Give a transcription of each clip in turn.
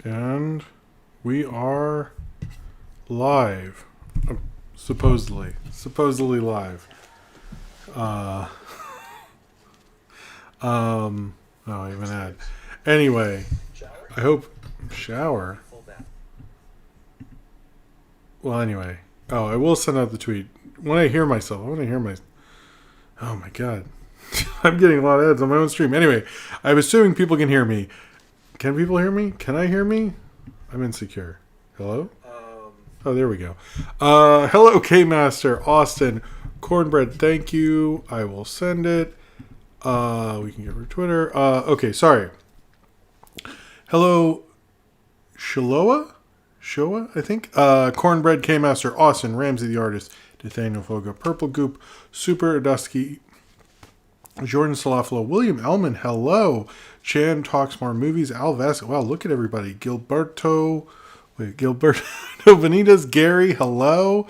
And we are live. Supposedly. Supposedly live. Oh, I even had. Anyway, I hope. Shower? Well, anyway. Oh, I will send out the tweet. When I hear myself, I want to hear my. Oh my god. I'm getting a lot of ads on my own stream. Anyway, I'm assuming people can hear me. Can people hear me? Can I hear me? I'm insecure. Hello? Oh, there we go. Hello, K-Master, Austin, Cornbread, thank you. I will send it. We can get rid of Twitter. Okay, sorry. Hello, Shiloah? Showa, I think. Cornbread, K-Master, Austin, Ramsey the Artist, Nathaniel Foga, Purple Goop, Super Dusky, Jordan Salafalo, William Ellman, hello. Chan talks more movies. Al Vasquez, wow, look at everybody. Gilberto Benitez, Gary, hello.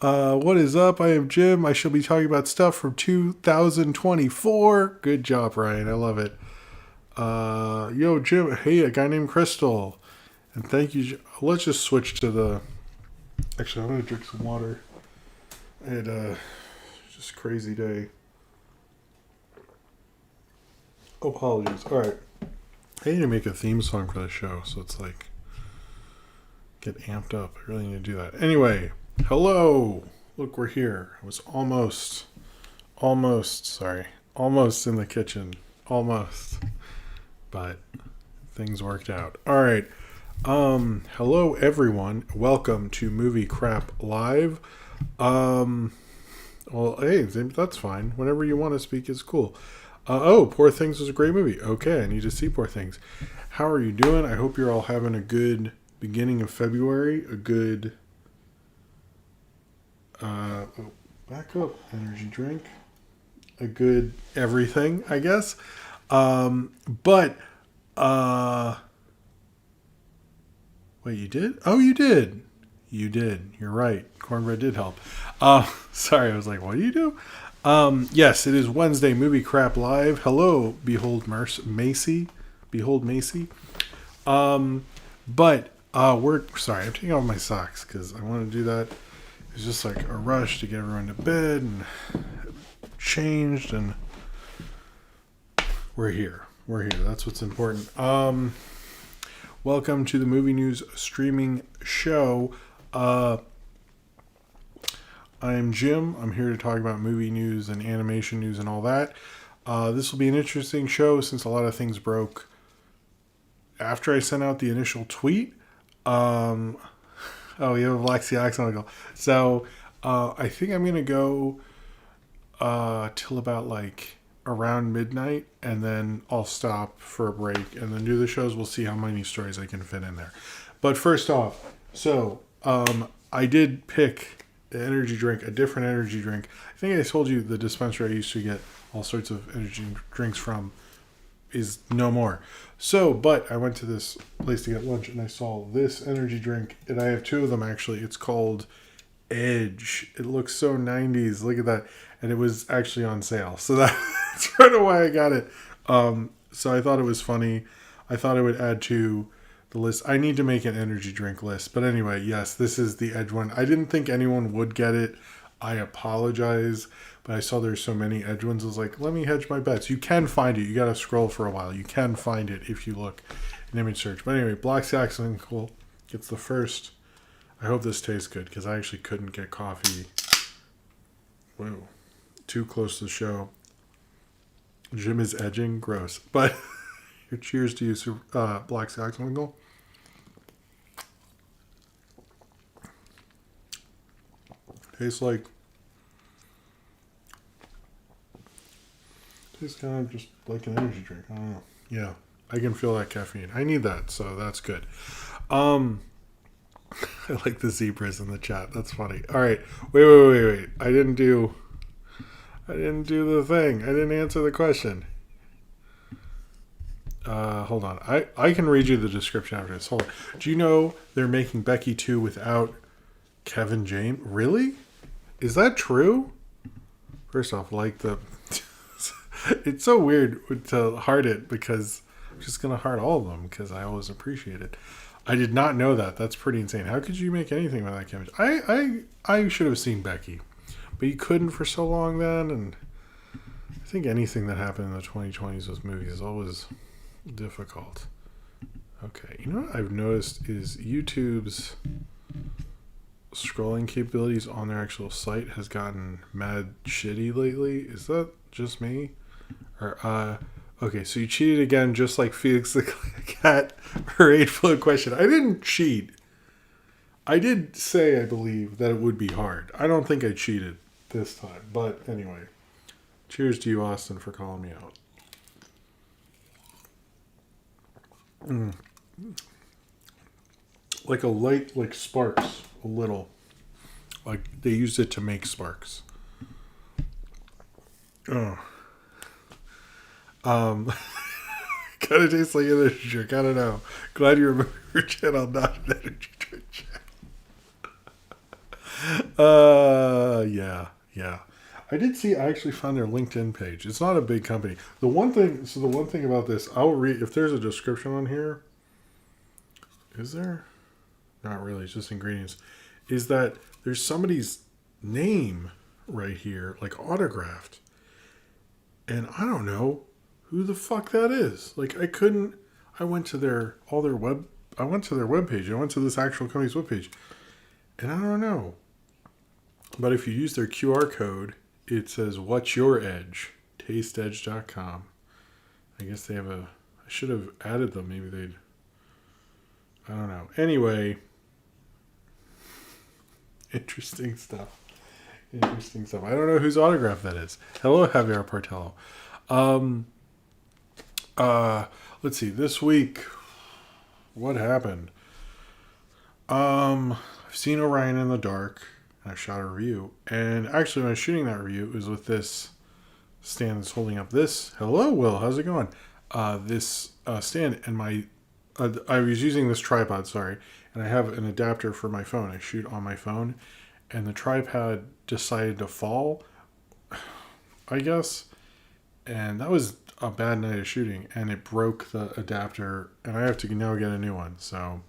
What is up? I am Jim. I shall be talking about stuff from 2024. Good job, Ryan. I love it. Yo, Jim. Hey, a guy named Crystal. And thank you. Let's just switch to the... Actually, I'm going to drink some water. I had just a crazy day. Oh, apologies. All right. I need to make a theme song for the show, so it's like get amped up. I really need to do that. Anyway, hello. Look, we're here. I was almost in the kitchen. Almost. But things worked out. All right. Hello everyone. Welcome to Movie Crap Live. Well, hey, that's fine. Whenever you want to speak is cool. Poor Things was a great movie. Okay, I need to see Poor Things. How are you doing? I hope you're all having a good beginning of February. A good... back up. Energy drink. A good everything, I guess. Wait, you did? Oh, you did. You did. You're right. Cornbread did help. Sorry, I was like, what do you do? Yes, it is Wednesday, Movie Crap Live. Hello, Behold Macy. Behold Macy. We're sorry, I'm taking off my socks because I want to do that. It's just like a rush to get everyone to bed and changed, and we're here. That's what's important. Welcome to the Movie News streaming show. I'm Jim. I'm here to talk about movie news and animation news and all that. This will be an interesting show since a lot of things broke after I sent out the initial tweet. You have a Black Sea accent. So I think I'm going to go till about like around midnight, and then I'll stop for a break and then do the shows. We'll see how many stories I can fit in there. But first off, I did pick a different energy drink. I think I told you the dispenser I used to get all sorts of energy drinks from is no more. But I went to this place to get lunch and I saw this energy drink, and I have two of them actually. It's called Edge. It looks so 90s. Look at that. And it was actually on sale. So that's right away I got it. So I thought it was funny. I thought I would add to the list. I need to make an energy drink list. But anyway, yes, this is the Edge one. I didn't think anyone would get it. I apologize. But I saw there's so many Edge ones. I was like, let me hedge my bets. You can find it. You got to scroll for a while. You can find it if you look in image search. But anyway, Black Saxon Cool gets the first. I hope this tastes good because I actually couldn't get coffee. Whoa. Too close to the show. Jim is edging. Gross. But cheers to you, Black Saxon Cool. Tastes kind of just like an energy drink. I don't know. Yeah, I can feel that caffeine. I need that, so that's good. I like the zebras in the chat. That's funny. All right. Wait. I didn't do the thing. I didn't answer the question. Hold on. I can read you the description after this. Hold on. Do you know they're making Becky 2 without Kevin James? Really? Is that true? First off, it's so weird to heart it because I'm just going to heart all of them because I always appreciate it. I did not know that. That's pretty insane. How could you make anything with that image? I should have seen Becky, but you couldn't for so long then. And I think anything that happened in the 2020s with movies is always difficult. Okay, you know what I've noticed is YouTube's scrolling capabilities on their actual site has gotten mad shitty lately. Is that just me? Or, okay, so you cheated again, just like Felix the Cat or 8-Float question. I didn't cheat. I did say, I believe, that it would be hard. I don't think I cheated this time. But anyway, cheers to you, Austin, for calling me out. Like a light, like sparks, a little. Like they used it to make sparks. Oh. Kind of tastes like an energy drink. I don't know. Glad you remember your channel, not an energy drink channel. Yeah. I did see. I actually found their LinkedIn page. It's not a big company. The one thing about this, I'll read. If there's a description on here, is there? Not really. It's just ingredients. Is that there's somebody's name right here, like autographed, and I don't know who the fuck that is. Like I went to their webpage. I went to this actual company's webpage, and I don't know. But if you use their QR code, it says, "What's your edge?" tasteedge.com. I guess they have I should have added them. Maybe they'd, I don't know. Anyway, interesting stuff. I don't know whose autograph that is. Hello, Javier Portello. Let's see. This week, what happened? I've seen Orion in the Dark. I shot a review. And actually, when I was shooting that review, it was with this stand that's holding up this. Hello, Will. How's it going? This stand. And I was using this tripod, sorry. And I have an adapter for my phone. I shoot on my phone. And the tripod decided to fall, I guess. And that was a bad night of shooting. And it broke the adapter. And I have to now get a new one. So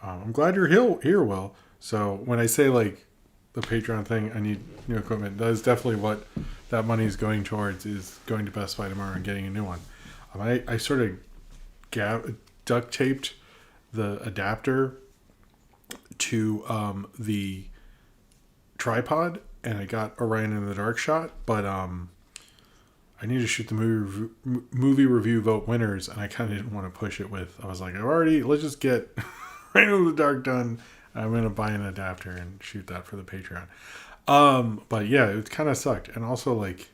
I'm glad you're here, Will. So when I say like the Patreon thing, I need new equipment. That is definitely what that money is going towards, is going to Best Buy tomorrow and getting a new one. I sort of duct taped the adapter to the tripod, and I got Orion in the Dark shot, but I need to shoot the movie review vote winners, and I kind of didn't want to push it with. I was like, let's just get Orion in the Dark done. I'm going to buy an adapter and shoot that for the Patreon. But yeah, it kind of sucked. And also, like,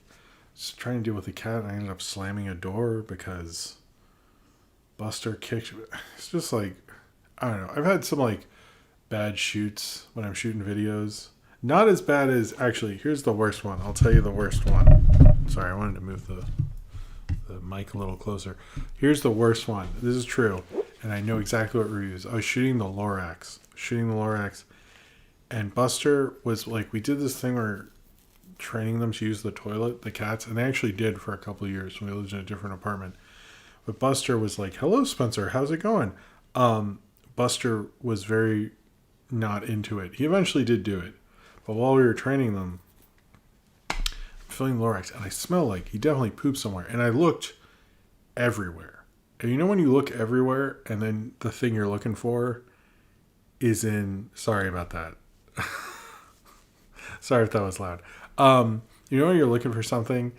just trying to deal with the cat, I ended up slamming a door because Buster kicked. It's just like, I don't know. I've had some, like, bad shoots when I'm shooting videos. Not as bad as, actually, here's the worst one. I'll tell you the worst one. Sorry, I wanted to move the mic a little closer. Here's the worst one. This is true. And I know exactly what reviews. I was shooting the Lorax. And Buster was like, we did this thing where training them to use the toilet, the cats, and they actually did for a couple of years when we lived in a different apartment. But Buster was like, hello, Spencer, how's it going? Buster was very not into it. He eventually did do it. But while we were training them, I'm filling Lorax, and I smell like he definitely pooped somewhere. And I looked everywhere. And you know when you look everywhere, and then the thing you're looking for is in... Sorry about that. Sorry if that was loud. You know when you're looking for something,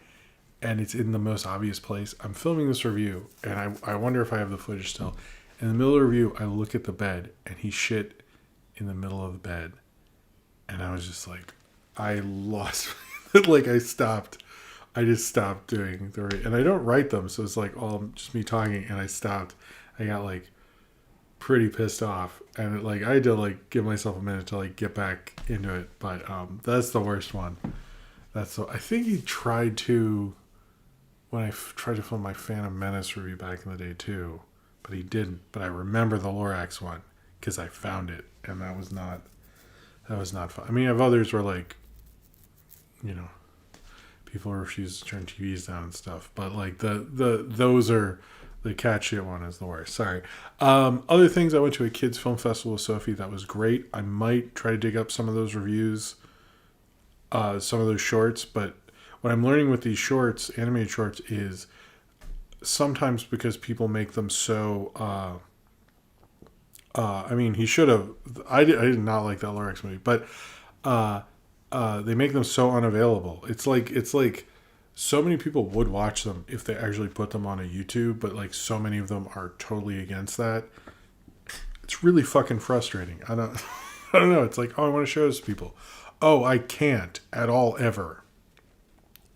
and it's in the most obvious place? I'm filming this review, and I wonder if I have the footage still. In the middle of the review, I look at the bed, and he shit in the middle of the bed. And I was just like, I lost... like, I stopped. I just stopped doing the... And I don't write them, so it's like all just me talking, and I stopped. I got, like, pretty pissed off. And, like, I had to, like, give myself a minute to, like, get back into it. But that's the worst one. I think he tried to... When I tried to film my Phantom Menace review back in the day, too. But he didn't. But I remember the Lorax one, because I found it. And that was not fun. I mean, I have others where, like, you know, people refuse to turn TVs down and stuff. But, like, those are The cat shit one is the worst. Sorry. Other things, I went to a kids film festival with Sophie. That was great. I might try to dig up some of those reviews, some of those shorts. But what I'm learning with these shorts, animated shorts, is sometimes because people make them so... I mean, he should have... I did not like that Lorax movie. But they make them so unavailable. It's like so many people would watch them if they actually put them on a YouTube, but like so many of them are totally against that. It's really fucking frustrating. I don't know. It's like, oh, I want to show this to people. Oh, I can't at all ever.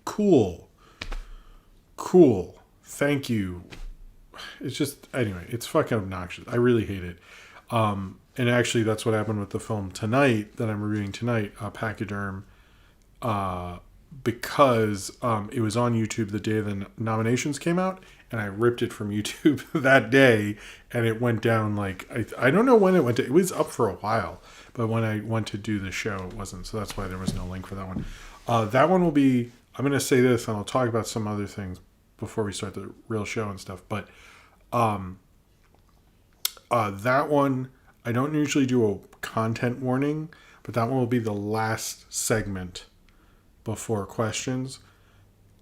Cool. Thank you. It's just, anyway, it's fucking obnoxious. I really hate it. And actually, that's what happened with the film tonight that I'm reviewing tonight, Pacheydrme, because it was on YouTube the day the nominations came out, and I ripped it from YouTube that day, and it went down like, I don't know when it went to, it was up for a while, but when I went to do the show, it wasn't, so that's why there was no link for that one. That one will be, I'm going to say this, and I'll talk about some other things before we start the real show and stuff, but that one, I don't usually do a content warning, but that one will be the last segment before questions.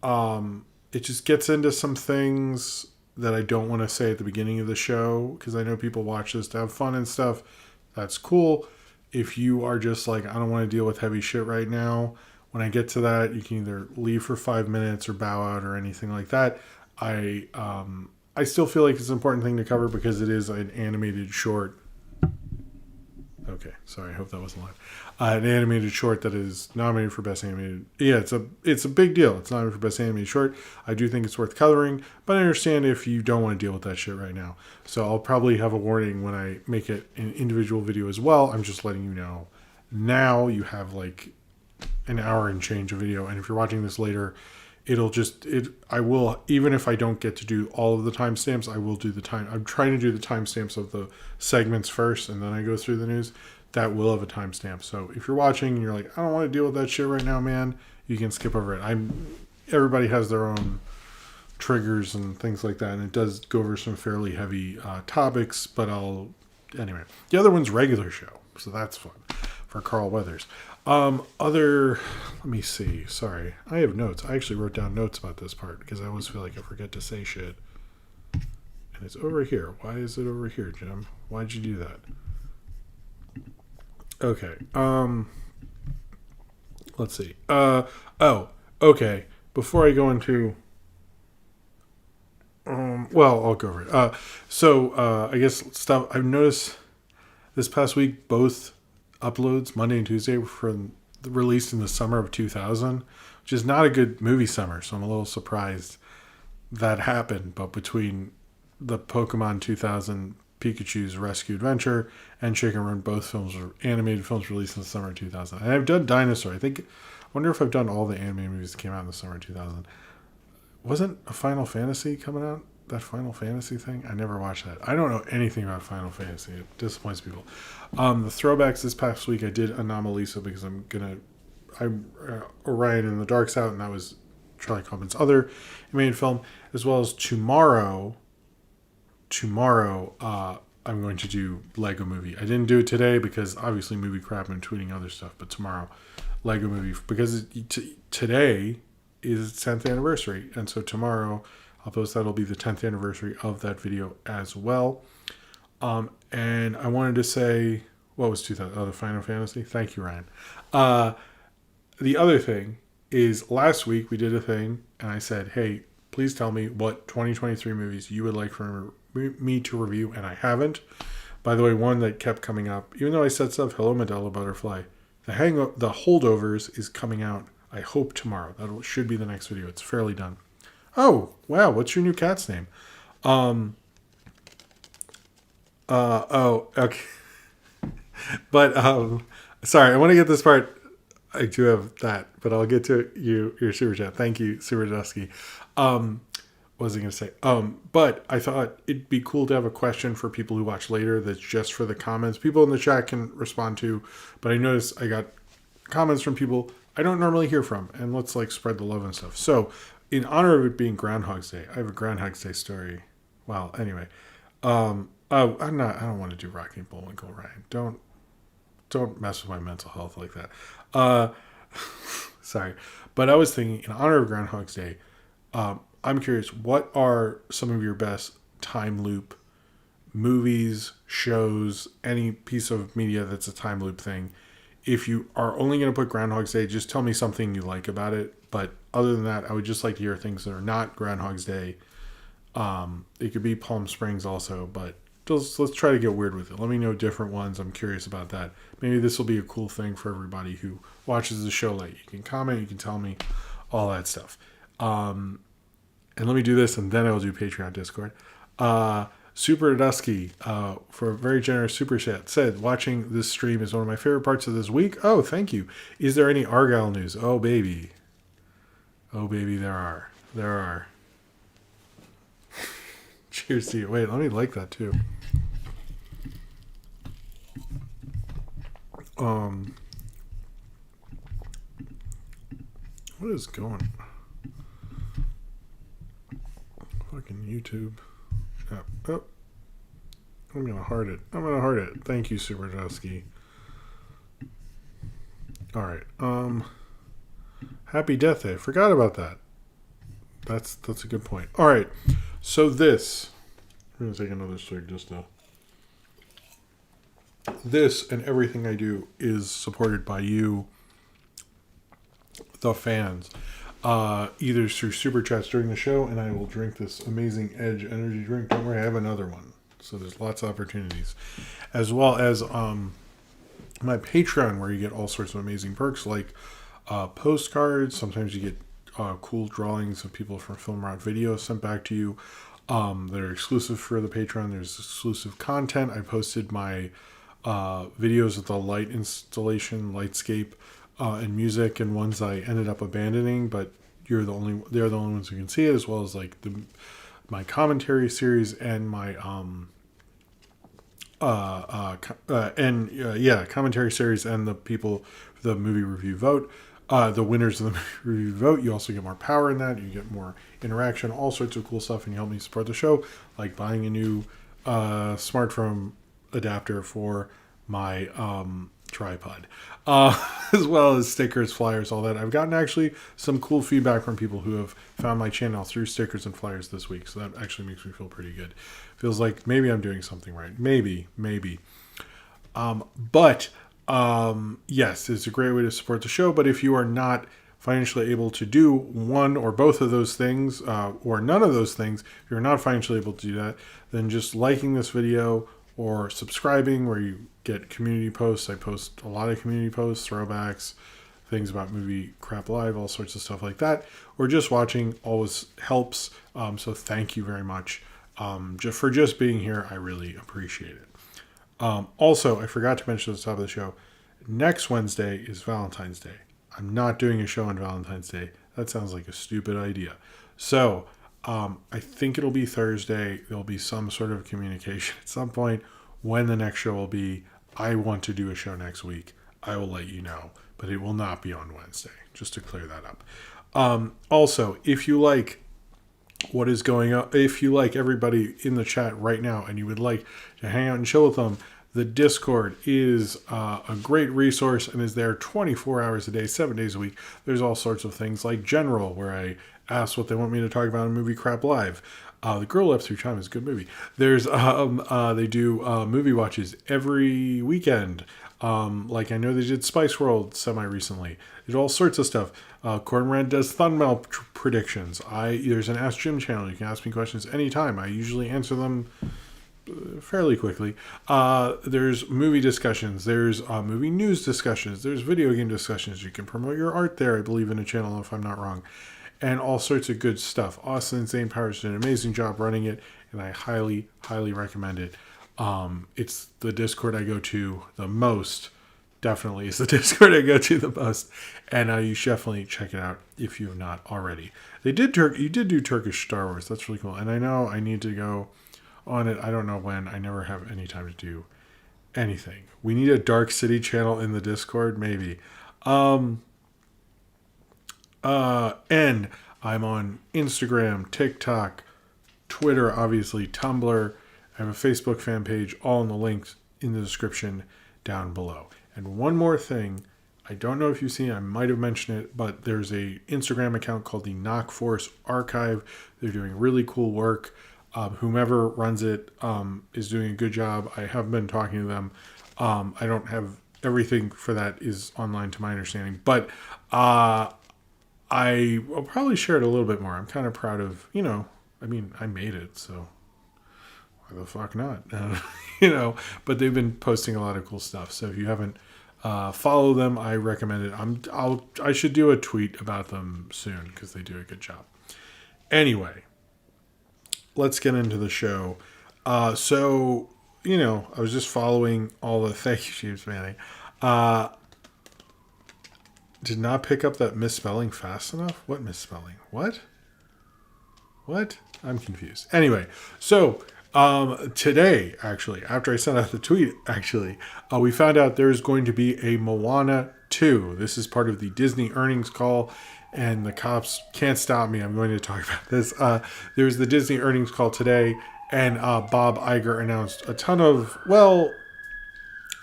It just gets into some things that I don't want to say at the beginning of the show, because I know people watch this to have fun and stuff. That's cool. If you are just like, I don't want to deal with heavy shit right now, when I get to that, you can either leave for 5 minutes or bow out or anything like that. I still feel like it's an important thing to cover because it is an animated short. Okay, sorry, I hope that wasn't live. An animated short that is nominated for Best Animated. Yeah, it's a big deal. It's nominated for Best Animated Short. I do think it's worth covering, but I understand if you don't want to deal with that shit right now. So I'll probably have a warning when I make it an individual video as well. I'm just letting you know. Now you have like an hour and change of video, and if you're watching this later, I will, even if I don't get to do all of the timestamps, I will do the time. I'm trying to do the timestamps of the segments first, and then I go through the news. That will have a timestamp. So if you're watching and you're like, I don't want to deal with that shit right now, man, you can skip over it. Everybody has their own triggers and things like that, and it does go over some fairly heavy topics, but anyway. The other one's regular show, so that's fun for Carl Weathers. Let me see. Sorry. I have notes. I actually wrote down notes about this part because I always feel like I forget to say shit. And it's over here. Why is it over here, Jim? Why'd you do that? Okay. Let's see. Okay. Before I go into, I'll go over it. I guess stuff I've noticed this past week, both uploads, Monday and Tuesday, were released in the summer of 2000, which is not a good movie summer, so I'm a little surprised that happened. But between the Pokemon 2000, Pikachu's Rescue Adventure, and Chicken Run, both films were animated films released in the summer of 2000. And I've done Dinosaur. I wonder if I've done all the animated movies that came out in the summer of 2000. Wasn't a Final Fantasy coming out? That Final Fantasy thing? I never watched that. I don't know anything about Final Fantasy. It disappoints people. The throwbacks this past week, I did Anomalisa because Orion and the Dark's out, and that was Charlie Kaufman's other animated film, as well as tomorrow, I'm going to do Lego Movie. I didn't do it today because obviously movie crap and tweeting other stuff, but tomorrow, Lego Movie, because today is its 10th anniversary, and so tomorrow I'll post that'll be the 10th anniversary of that video as well. And I wanted to say, what was 2000? Oh, the Final Fantasy. Thank you, Ryan. The other thing is last week we did a thing and I said, hey, please tell me what 2023 movies you would like for me to review, and I haven't. By the way, one that kept coming up, even though I said stuff, Hello Medela Butterfly, the Holdovers is coming out, I hope, tomorrow. That should be the next video. It's fairly done. Oh, wow. What's your new cat's name? Okay. But, sorry, I want to get this part. I do have that, but I'll get to your super chat. Thank you, Super Dusky. What was I going to say? But I thought it'd be cool to have a question for people who watch later that's just for the comments. People in the chat can respond to, but I noticed I got comments from people I don't normally hear from, and let's spread the love and stuff. So, in honor of it being Groundhog's Day, I have a Groundhog's Day story. Well, anyway. I don't want to do Rocky and Bullwinkle, Ryan. Don't mess with my mental health like that. Uh, sorry. But I was thinking, in honor of Groundhog's Day, I'm curious, what are some of your best time loop movies, shows, any piece of media that's a time loop thing? If you are only going to put Groundhog's Day, just tell me something you like about it. But other than that, I would just like to hear things that are not Groundhog's Day. It could be Palm Springs also, but let's try to get weird with it. Let me know different ones. I'm curious about that. Maybe this will be a cool thing for everybody who watches the show late. You can comment, you can tell me all that stuff. And let me do this, and then I will do Patreon Discord. Super Dusky, for a very generous super chat, said, watching this stream is one of my favorite parts of this week. Oh, thank you. Is there any Argylle news? Oh, baby. Oh, baby, there are. There are. Cheers to you. Wait, let me like that, too. What is going? Fucking YouTube. Yeah. Oh. I'm gonna heart it. Thank you, Super Dusky. Alright. Happy Death Day. Forgot about that. That's a good point. Alright. So this. I'm gonna take another swig just to. This and everything I do is supported by you, the fans. Either through super chats during the show, and I will drink this amazing Edge energy drink. Don't worry, I have another one. So there's lots of opportunities. As well as my Patreon, where you get all sorts of amazing perks, like postcards. Sometimes you get cool drawings of people from Film Route videos sent back to you. That are exclusive for the Patreon. There's exclusive content. I posted my videos of the light installation, lightscape, and music, and ones I ended up abandoning, but they're the only ones who can see it, as well as like my commentary series and my commentary series and the movie review vote. The winners of the movie review vote, you also get more power in that. You get more interaction, all sorts of cool stuff, and you help me support the show, like buying a new smartphone adapter for my tripod, as well as stickers, flyers, all that. I've gotten actually some cool feedback from people who have found my channel through stickers and flyers this week, so that actually makes me feel pretty good. Feels like maybe I'm doing something right. Maybe. Yes, it's a great way to support the show, but if you are not financially able to do one or both of those things, or none of those things, if you're not financially able to do that, then just liking this video or subscribing, where you get community posts. I post a lot of community posts, throwbacks, things about Movie Crap Live, all sorts of stuff like that, or just watching always helps. So thank you very much for just being here. I really appreciate it. Also, I forgot to mention at the top of the show, next Wednesday is Valentine's Day. I'm not doing a show on Valentine's Day. That sounds like a stupid idea. So I think it'll be Thursday. There'll be some sort of communication at some point when the next show will be. I want to do a show next week. I will let you know, but it will not be on Wednesday, just to clear that up. Also, if you like what is going on, if you like everybody in the chat right now and you would like to hang out and chill with them, the Discord is a great resource and is there 24 hours a day, 7 days a week. There's all sorts of things like General, where I ask what they want me to talk about in Movie Crap Live. The Girl Left Through Time is a good movie. There's they do movie watches every weekend. Like I know they did Spice World semi-recently. They do all sorts of stuff. Cornrad does thumbnail predictions. There's an Ask Jim channel. You can ask me questions anytime. I usually answer them fairly quickly. There's movie discussions. There's movie news discussions. There's video game discussions. You can promote your art there, I believe, in a channel, if I'm not wrong. And all sorts of good stuff. Austin and Zane Powers did an amazing job running it, and I highly, highly recommend it. It's the Discord I go to the most. Definitely is the Discord I go to the most. And you should definitely check it out if you have not already. You did do Turkish Star Wars. That's really cool. And I know I need to go on it. I don't know when. I never have any time to do anything. We need a Dark City channel in the Discord, maybe. And I'm on Instagram, TikTok, Twitter, obviously, Tumblr. I have a Facebook fan page, all in the links in the description down below. And one more thing, I don't know if you've seen it, I might have mentioned it, but there's a Instagram account called the Knock Force Archive. They're doing really cool work. Whomever runs it is doing a good job. I have been talking to them. I don't have everything for that is online to my understanding, but I will probably share it a little bit more. I'm kind of proud of, I mean, I made it, so why the fuck not? But they've been posting a lot of cool stuff. So if you haven't followed them, I recommend it. I should do a tweet about them soon because they do a good job. Anyway, let's get into the show. So, I was just following all the thank you, James Manning. Did not pick up that misspelling fast enough. What misspelling? What? I'm confused. Anyway, so today, actually, after I sent out the tweet, we found out there's going to be a Moana 2. This is part of the Disney earnings call, and the cops can't stop me. I'm going to talk about this. There's the Disney earnings call today, and Bob Iger announced a ton of,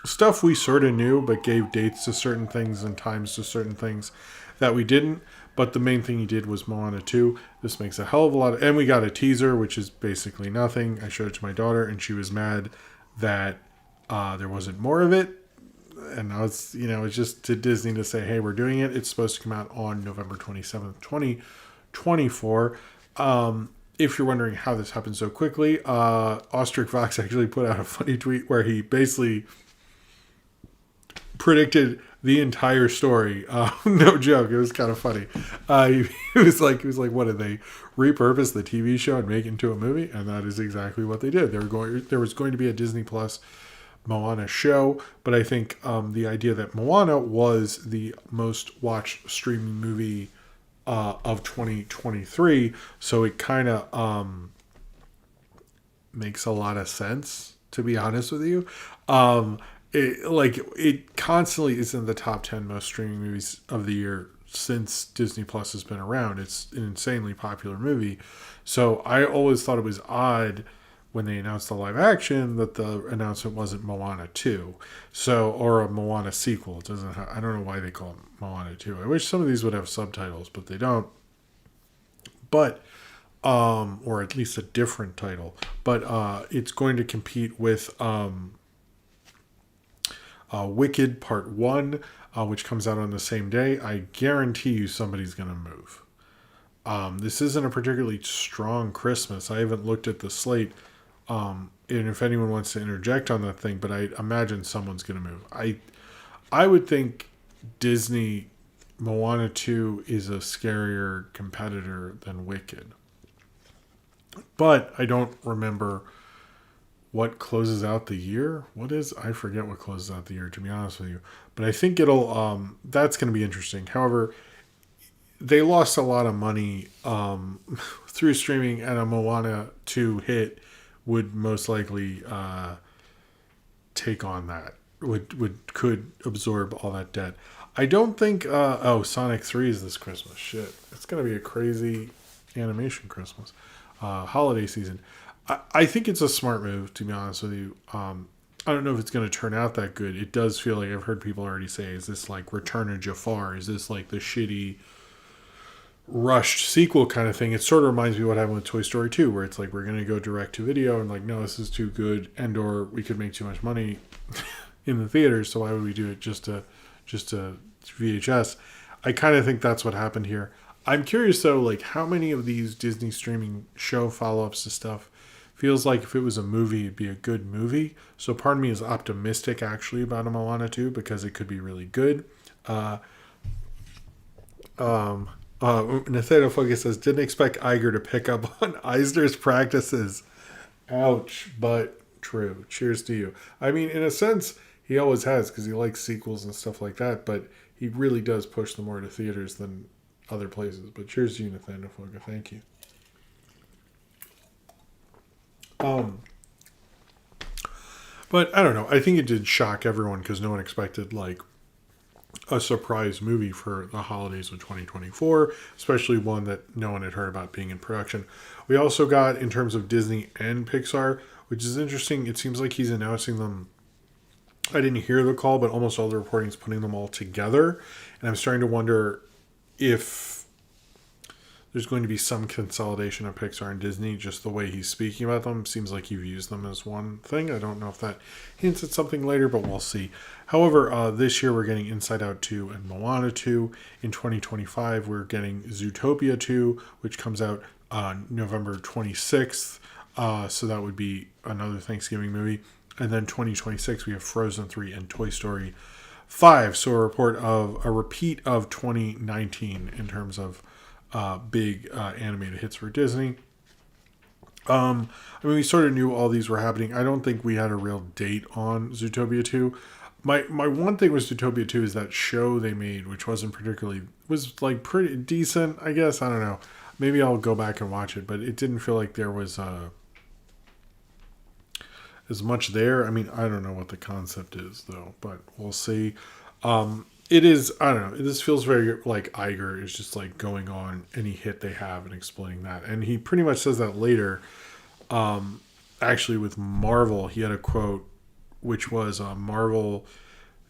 stuff we sort of knew, but gave dates to certain things and times to certain things that we didn't. But the main thing he did was Moana 2. This makes a hell of a lot of... And we got a teaser, which is basically nothing. I showed it to my daughter, and she was mad that there wasn't more of it. And I was, it's just to Disney to say, hey, we're doing it. It's supposed to come out on November 27th, 2024. If you're wondering how this happened so quickly, Ostrich Fox actually put out a funny tweet where he basically predicted the entire story. No joke. It was kind of funny. He was like, what did they repurpose the TV show and make it into a movie? And that is exactly what they did. There was going to be a Disney Plus Moana show, but I think the idea that Moana was the most watched streaming movie of 2023, so it kind of makes a lot of sense, to be honest with you. It constantly is in the top 10 most streaming movies of the year since Disney Plus has been around. It's an insanely popular movie. So I always thought it was odd when they announced the live action that the announcement wasn't Moana 2. or a Moana sequel. It doesn't I don't know why they call it Moana 2. I wish some of these would have subtitles, but they don't. But or at least a different title. But it's going to compete with Wicked Part 1, which comes out on the same day. I guarantee you somebody's going to move. This isn't a particularly strong Christmas. I haven't looked at the slate, and if anyone wants to interject on that thing, but I imagine someone's going to move. I would think Disney Moana 2 is a scarier competitor than Wicked. But I don't remember what closes out the year. I forget what closes out the year, to be honest with you. But I think it'll, that's going to be interesting. However, they lost a lot of money through streaming, and a Moana 2 hit would most likely take on that. Could absorb all that debt. I don't think, Sonic 3 is this Christmas. Shit. It's going to be a crazy animation Christmas. Holiday season. I think it's a smart move, to be honest with you. I don't know if it's going to turn out that good. It does feel like I've heard people already say, is this like Return of Jafar? Is this like the shitty rushed sequel kind of thing? It sort of reminds me of what happened with Toy Story 2, where it's like, we're going to go direct to video and like, no, this is too good, and or we could make too much money in the theaters, so why would we do it just to VHS? I kind of think that's what happened here. I'm curious though, like how many of these Disney streaming show follow-ups to stuff feels like if it was a movie, it'd be a good movie. So part of me is optimistic actually about a Moana 2 because it could be really good. Nathaniel Focus says, didn't expect Iger to pick up on Eisner's practices. Ouch, but true. Cheers to you. I mean, in a sense, he always has because he likes sequels and stuff like that, but he really does push them more to theaters than other places. But cheers to you, Nathaniel Focus. Thank you. But I don't know. I think it did shock everyone because no one expected like a surprise movie for the holidays of 2024, especially one that no one had heard about being in production. We also got, in terms of Disney and Pixar, which is interesting, it seems like he's announcing them. I didn't hear the call, but almost all the reporting is putting them all together. And I'm starting to wonder if there's going to be some consolidation of Pixar and Disney. Just the way he's speaking about them seems like you've used them as one thing. I don't know if that hints at something later, but we'll see. However, this year we're getting Inside Out 2 and Moana 2. In 2025, we're getting Zootopia 2, which comes out on November 26th. So that would be another Thanksgiving movie. And then 2026, we have Frozen 3 and Toy Story 5. So a repeat of 2019 in terms of big animated hits for Disney. We sort of knew all these were happening. I don't think we had a real date on Zootopia 2. My one thing with Zootopia 2 is that show they made, which was like pretty decent, I guess. I don't know. Maybe I'll go back and watch it, but it didn't feel like there was as much there. I mean, I don't know what the concept is, though, but we'll see. It is, I don't know, this feels very like Iger is just like going on any hit they have and explaining that. And he pretty much says that later. Actually, with Marvel, he had a quote, which was Marvel,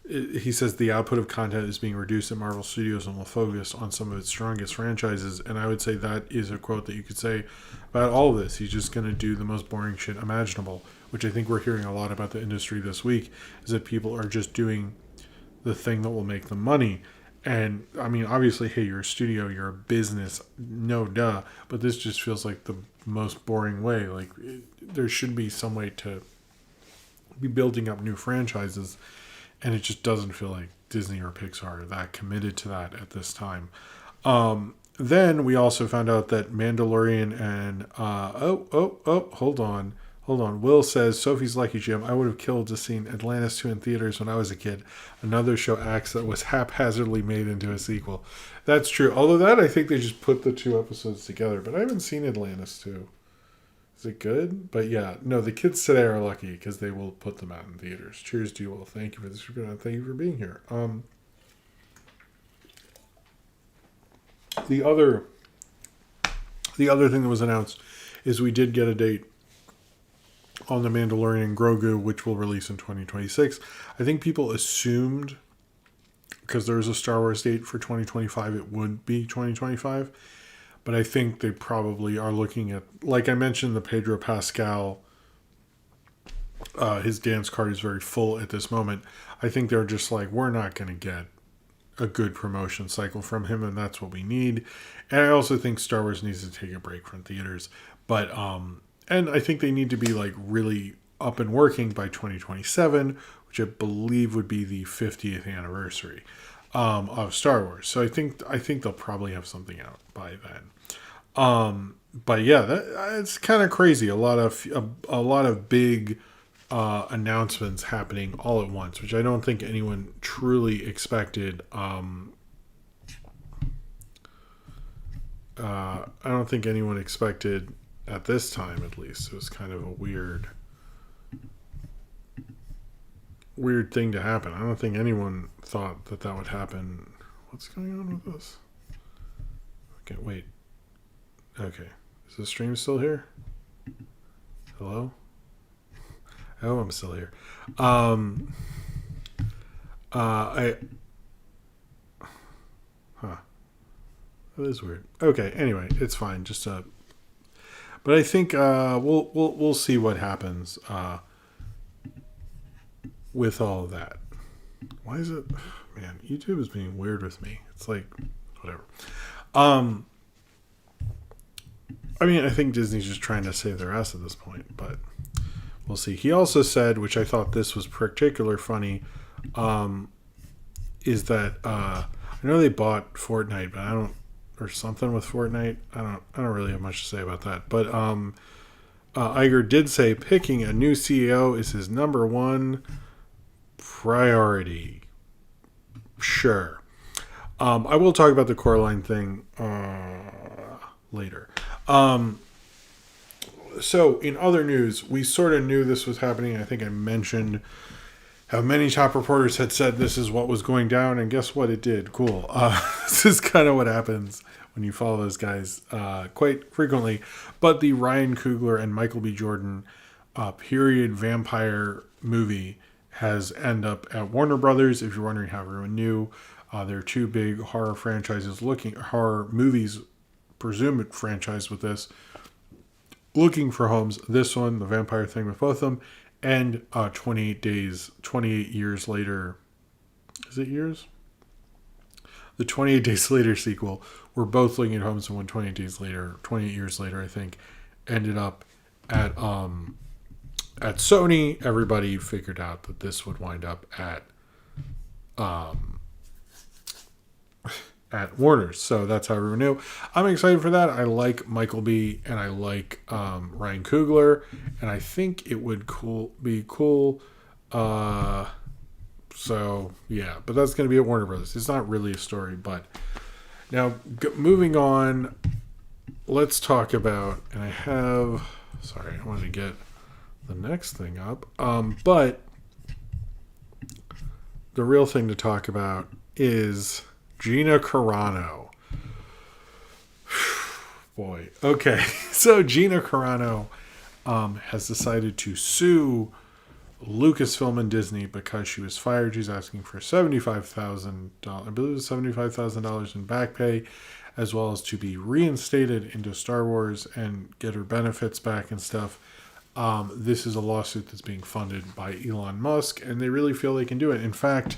he says the output of content is being reduced at Marvel Studios and will focus on some of its strongest franchises. And I would say that is a quote that you could say about all of this. He's just going to do the most boring shit imaginable, which I think we're hearing a lot about the industry this week, is that people are just doing the thing that will make them money. And I mean, obviously, hey, you're a studio, you're a business, no duh, but this just feels like the most boring way. Like, there should be some way to be building up new franchises, and it just doesn't feel like Disney or Pixar are that committed to that at this time. Then we also found out that Mandalorian and hold on. Will says, Sophie's lucky, Jim. I would have killed to seen Atlantis 2 in theaters when I was a kid. Another show acts that was haphazardly made into a sequel. That's true. Although that, I think they just put the two episodes together. But I haven't seen Atlantis 2. Is it good? But yeah, no, the kids today are lucky because they will put them out in theaters. Cheers to you all. Thank you for this. Thank you for being here. The other thing that was announced is we did get a date on The Mandalorian and Grogu, which will release in 2026. I think people assumed, because there's a Star Wars date for 2025, it would be 2025. But I think they probably are looking at, like I mentioned, the Pedro Pascal, his dance card is very full at this moment. I think they're just like, we're not going to get a good promotion cycle from him, and that's what we need. And I also think Star Wars needs to take a break from theaters. But, and I think they need to be like really up and working by 2027, which I believe would be the 50th anniversary of Star Wars. So I think they'll probably have something out by then. But yeah, it's kind of crazy. A lot of big announcements happening all at once, which I don't think anyone truly expected. I don't think anyone expected at this time, at least. It was kind of a weird thing to happen. I don't think anyone thought that would happen. What's going on with this? Okay, wait. Okay. Is the stream still here? Hello? Oh, I'm still here. That is weird. Okay, anyway, it's fine. Just but I think we'll see what happens with all of that. Why is it? Man, YouTube is being weird with me. It's like whatever. I mean, I think Disney's just trying to save their ass at this point, but we'll see. He also said, which I thought this was particularly funny, is that I know they bought Fortnite, but I don't, or something with Fortnite. I don't really have much to say about that. But Iger did say picking a new CEO is his number one priority. Sure. I will talk about the Coraline thing later. So in other news, we sort of knew this was happening. I think I mentioned how many top reporters had said this is what was going down, and guess what? It did. Cool. This is kind of what happens when you follow those guys quite frequently. But the Ryan Coogler and Michael B. Jordan period vampire movie has ended up at Warner Brothers. If you're wondering how everyone knew, there are two big horror franchises horror movies, presumed franchise with this, looking for homes. This one, the vampire thing with both of them, and 28 years later. Is it years? The 28 Days Later sequel were both looking at homes, and when 28 years later, I think, ended up at Sony. Everybody figured out that this would wind up at Warner's. So that's how everyone knew. I'm excited for that. I like Michael B. and I like Ryan Coogler, and I think it would be cool. So yeah, but that's going to be at Warner Brothers. It's not really a story, but now moving on, let's talk about, and I wanted to get the next thing up. But the real thing to talk about is Gina Carano. Boy. Okay. So Gina Carano has decided to sue Lucasfilm and Disney because she was fired. She's asking for $75,000, I believe it was $75,000 in back pay, as well as to be reinstated into Star Wars and get her benefits back and stuff. This is a lawsuit that's being funded by Elon Musk, and they really feel they can do it. In fact,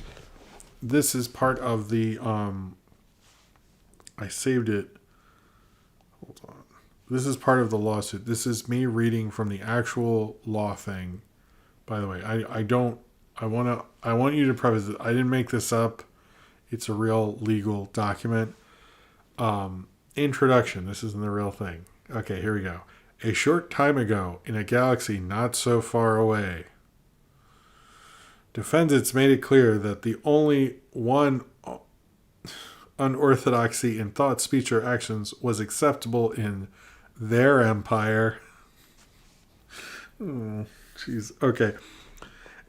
this is part of the, I saved it. Hold on. This is part of the lawsuit. This is me reading from the actual law thing. By the way, I want you to preface it. I didn't make this up. It's a real legal document. Introduction. This isn't the real thing. Okay, here we go. A short time ago, in a galaxy not so far away, defendants made it clear that the only one unorthodoxy in thought, speech, or actions was acceptable in their empire. Jeez. Okay.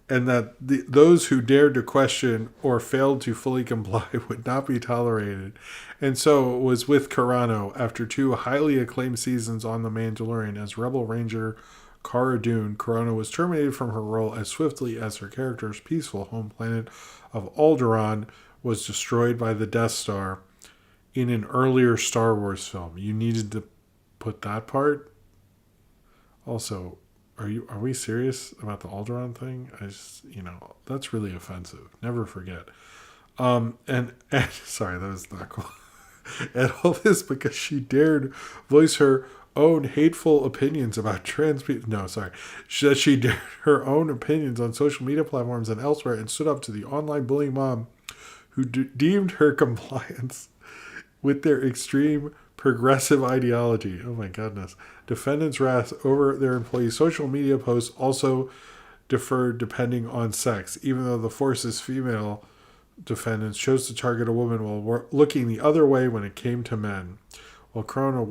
And that those who dared to question or failed to fully comply would not be tolerated. And so it was with Carano. After 2 highly acclaimed seasons on The Mandalorian as Rebel Ranger Cara Dune, Carano was terminated from her role as swiftly as her character's peaceful home planet of Alderaan was destroyed by the Death Star in an earlier Star Wars film. You needed to put that part. Also, are we serious about the Alderaan thing? That's really offensive. Never forget. And sorry, that was not cool. And all this because she dared voice her own hateful opinions about trans people. No, sorry. She dared her own opinions on social media platforms and elsewhere and stood up to the online bullying mom who deemed her compliance with their extreme progressive ideology. Oh my goodness. Defendants' wrath over their employees' social media posts also differed depending on sex, even though the force's female defendants chose to target a woman while looking the other way when it came to men. While Carano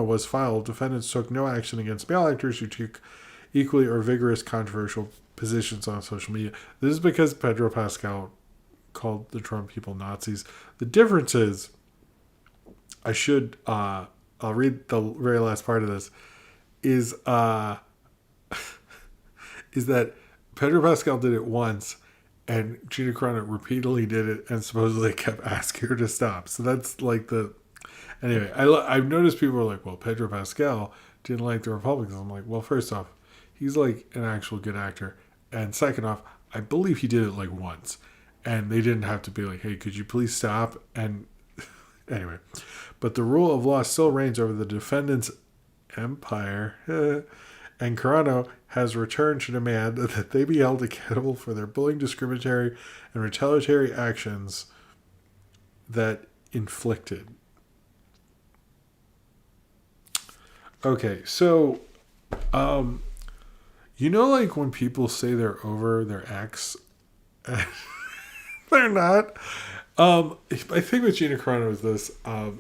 was filed, defendants took no action against male actors who took equally or vigorous controversial positions on social media. This is because Pedro Pascal called the Trump people Nazis. The difference is, I'll read the very last part of this, is that Pedro Pascal did it once, and Gina Carano repeatedly did it, and supposedly kept asking her to stop. So that's like anyway, I've noticed people are like, well, Pedro Pascal didn't like the Republicans. I'm like, well, first off, he's like an actual good actor. And second off, I believe he did it like once. And they didn't have to be like, hey, could you please stop? And anyway, but the rule of law still reigns over the defendant's empire. And Carano has returned to demand that they be held accountable for their bullying, discriminatory, and retaliatory actions that inflicted. Okay, so, like when people say they're over their ex, they're not. I think with Gina Carano is this,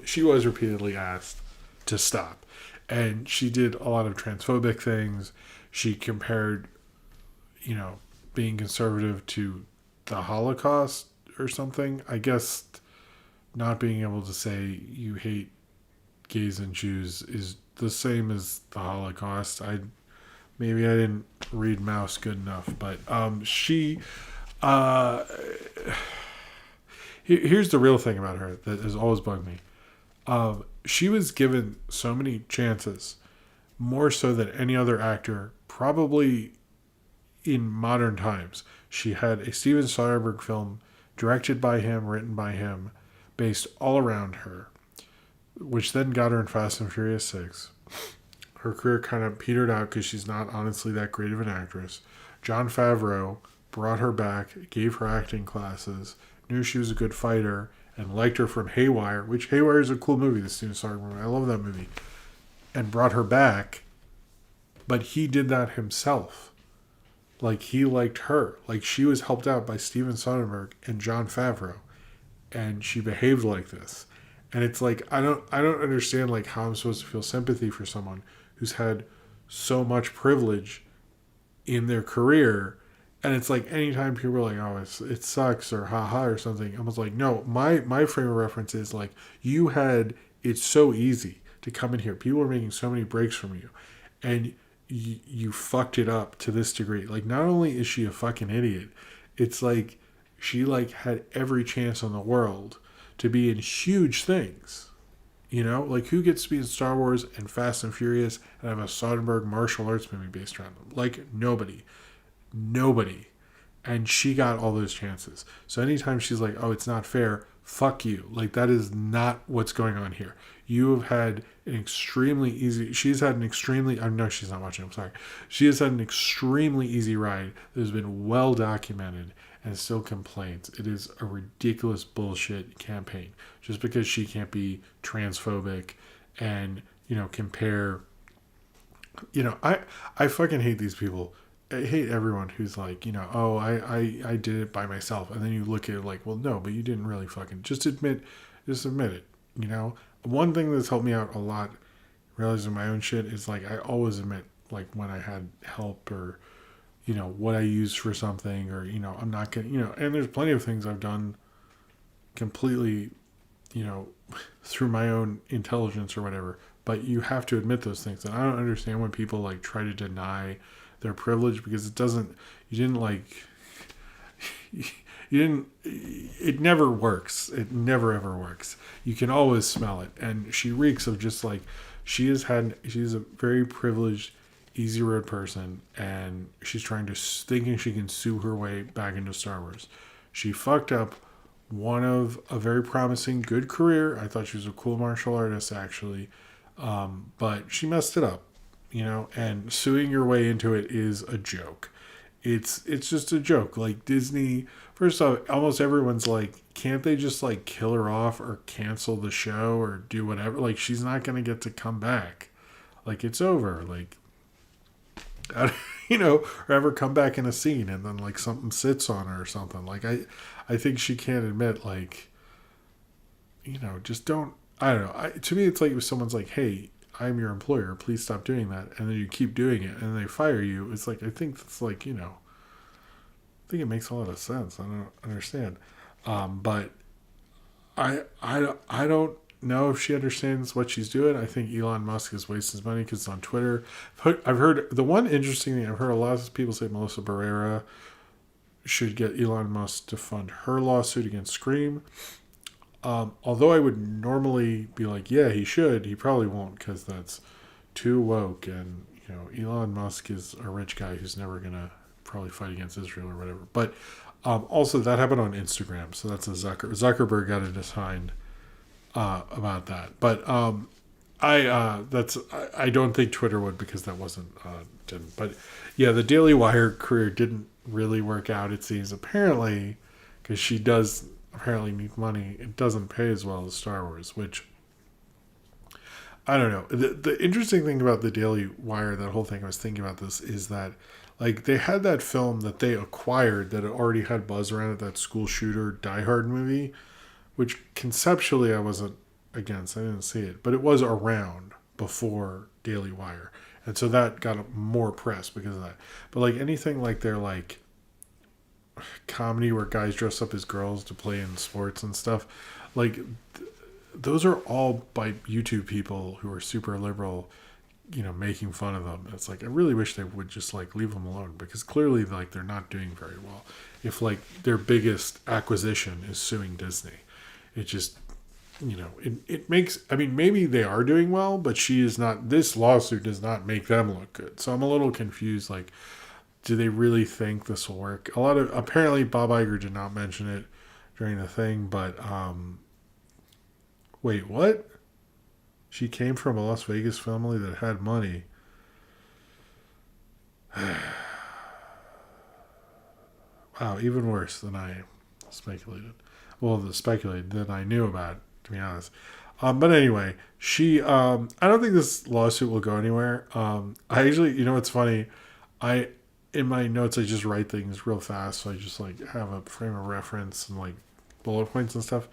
she was repeatedly asked to stop. And she did a lot of transphobic things. She compared, being conservative to the Holocaust or something. I guess not being able to say you hate gays and Jews is the same as the Holocaust. Maybe I didn't read Mouse good enough, but she. Uh, Here's the real thing about her that has always bugged me. She was given so many chances, more so than any other actor, probably in modern times. She had a Steven Soderbergh film directed by him, written by him, based all around her, which then got her in Fast and Furious 6. Her career kind of petered out because she's not honestly that great of an actress. Jon Favreau brought her back, gave her acting classes, knew she was a good fighter, and liked her from Haywire, which Haywire is a cool movie, the Steven Soderbergh movie. I love that movie. And brought her back, but he did that himself. Like, he liked her. Like, she was helped out by Steven Soderbergh and Jon Favreau, and she behaved like this. And it's like, I don't understand, like, how I'm supposed to feel sympathy for someone who's had so much privilege in their career. And it's like, anytime people are like, oh, it sucks or haha or something, I was like, no, my frame of reference is like, it's so easy to come in here. People are making so many breaks from you. And you fucked it up to this degree. Like, not only is she a fucking idiot, it's like, she like had every chance in the world to be in huge things. You know, like, who gets to be in Star Wars and Fast and Furious and have a Soderbergh martial arts movie based around them? Like, nobody. And she got all those chances. So anytime she's like, oh, it's not fair, fuck you. Like, that is not what's going on here. You have had an extremely easy, no, she's not watching, I'm sorry. She has had an extremely easy ride that has been well documented and still complains. It is a ridiculous bullshit campaign. Just because she can't be transphobic and, compare, I fucking hate these people. I hate everyone who's like, oh, I did it by myself. And then you look at it like, well, no, but you didn't really fucking, just admit it, One thing that's helped me out a lot, realizing my own shit, is like, I always admit, like, when I had help or, what I used for something or, I'm not going to, and there's plenty of things I've done completely, through my own intelligence or whatever. But you have to admit those things. And I don't understand when people like try to deny their privilege, because it never works. It never ever works. You can always smell it. And she reeks of just like, she's a very privileged, easy road person, and she's thinking she can sue her way back into Star Wars. She fucked up one of a very promising, good career. I thought she was a cool martial artist, actually. But she messed it up. And suing your way into it is a joke. It's just a joke. Like, Disney, first off, almost everyone's like, can't they just like kill her off or cancel the show or do whatever? Like, she's not going to get to come back. Like, it's over. Like, or ever come back in a scene and then like something sits on her or something. Like, I think she can't admit, like, just don't, I don't know. To me, it's like if someone's like, hey, I'm your employer, please stop doing that. And then you keep doing it and they fire you. It's like, I think that's like, I think it makes a lot of sense. I don't understand. But I don't know if she understands what she's doing. I think Elon Musk is wasting his money because it's on Twitter. I've heard, the one interesting thing, I've heard a lot of people say Melissa Barrera should get Elon Musk to fund her lawsuit against Scream. Although I would normally be like, yeah, he should, he probably won't, because that's too woke. And, Elon Musk is a rich guy who's never going to probably fight against Israel or whatever. But also, that happened on Instagram. So that's Zuckerberg got a decide about that. But I don't think Twitter would, because that didn't. But yeah, the Daily Wire career didn't really work out, it seems, apparently, because she does apparently need money. It doesn't pay as well as Star Wars, which I don't know. The interesting thing about the Daily Wire, that whole thing, I was thinking about this, is that like they had that film that they acquired that already had buzz around it, that school shooter Die Hard movie, which conceptually I wasn't against. I didn't see it, but it was around before Daily Wire. And so that got more press because of that. But like anything like they're like comedy where guys dress up as girls to play in sports and stuff. Like, those are all by YouTube people who are super liberal, making fun of them. It's like, I really wish they would just like leave them alone, because clearly like they're not doing very well. If like their biggest acquisition is suing Disney, it just, it makes, I mean, maybe they are doing well, but this lawsuit does not make them look good. So I'm a little confused. Like, do they really think this will work? Apparently Bob Iger did not mention it during the thing, but, wait, what? She came from a Las Vegas family that had money. Wow, even worse than I speculated. Well, than I knew about, to be honest. But anyway, I don't think this lawsuit will go anywhere. I usually, it's funny. In my notes, I just write things real fast. So I just like have a frame of reference and like bullet points and stuff.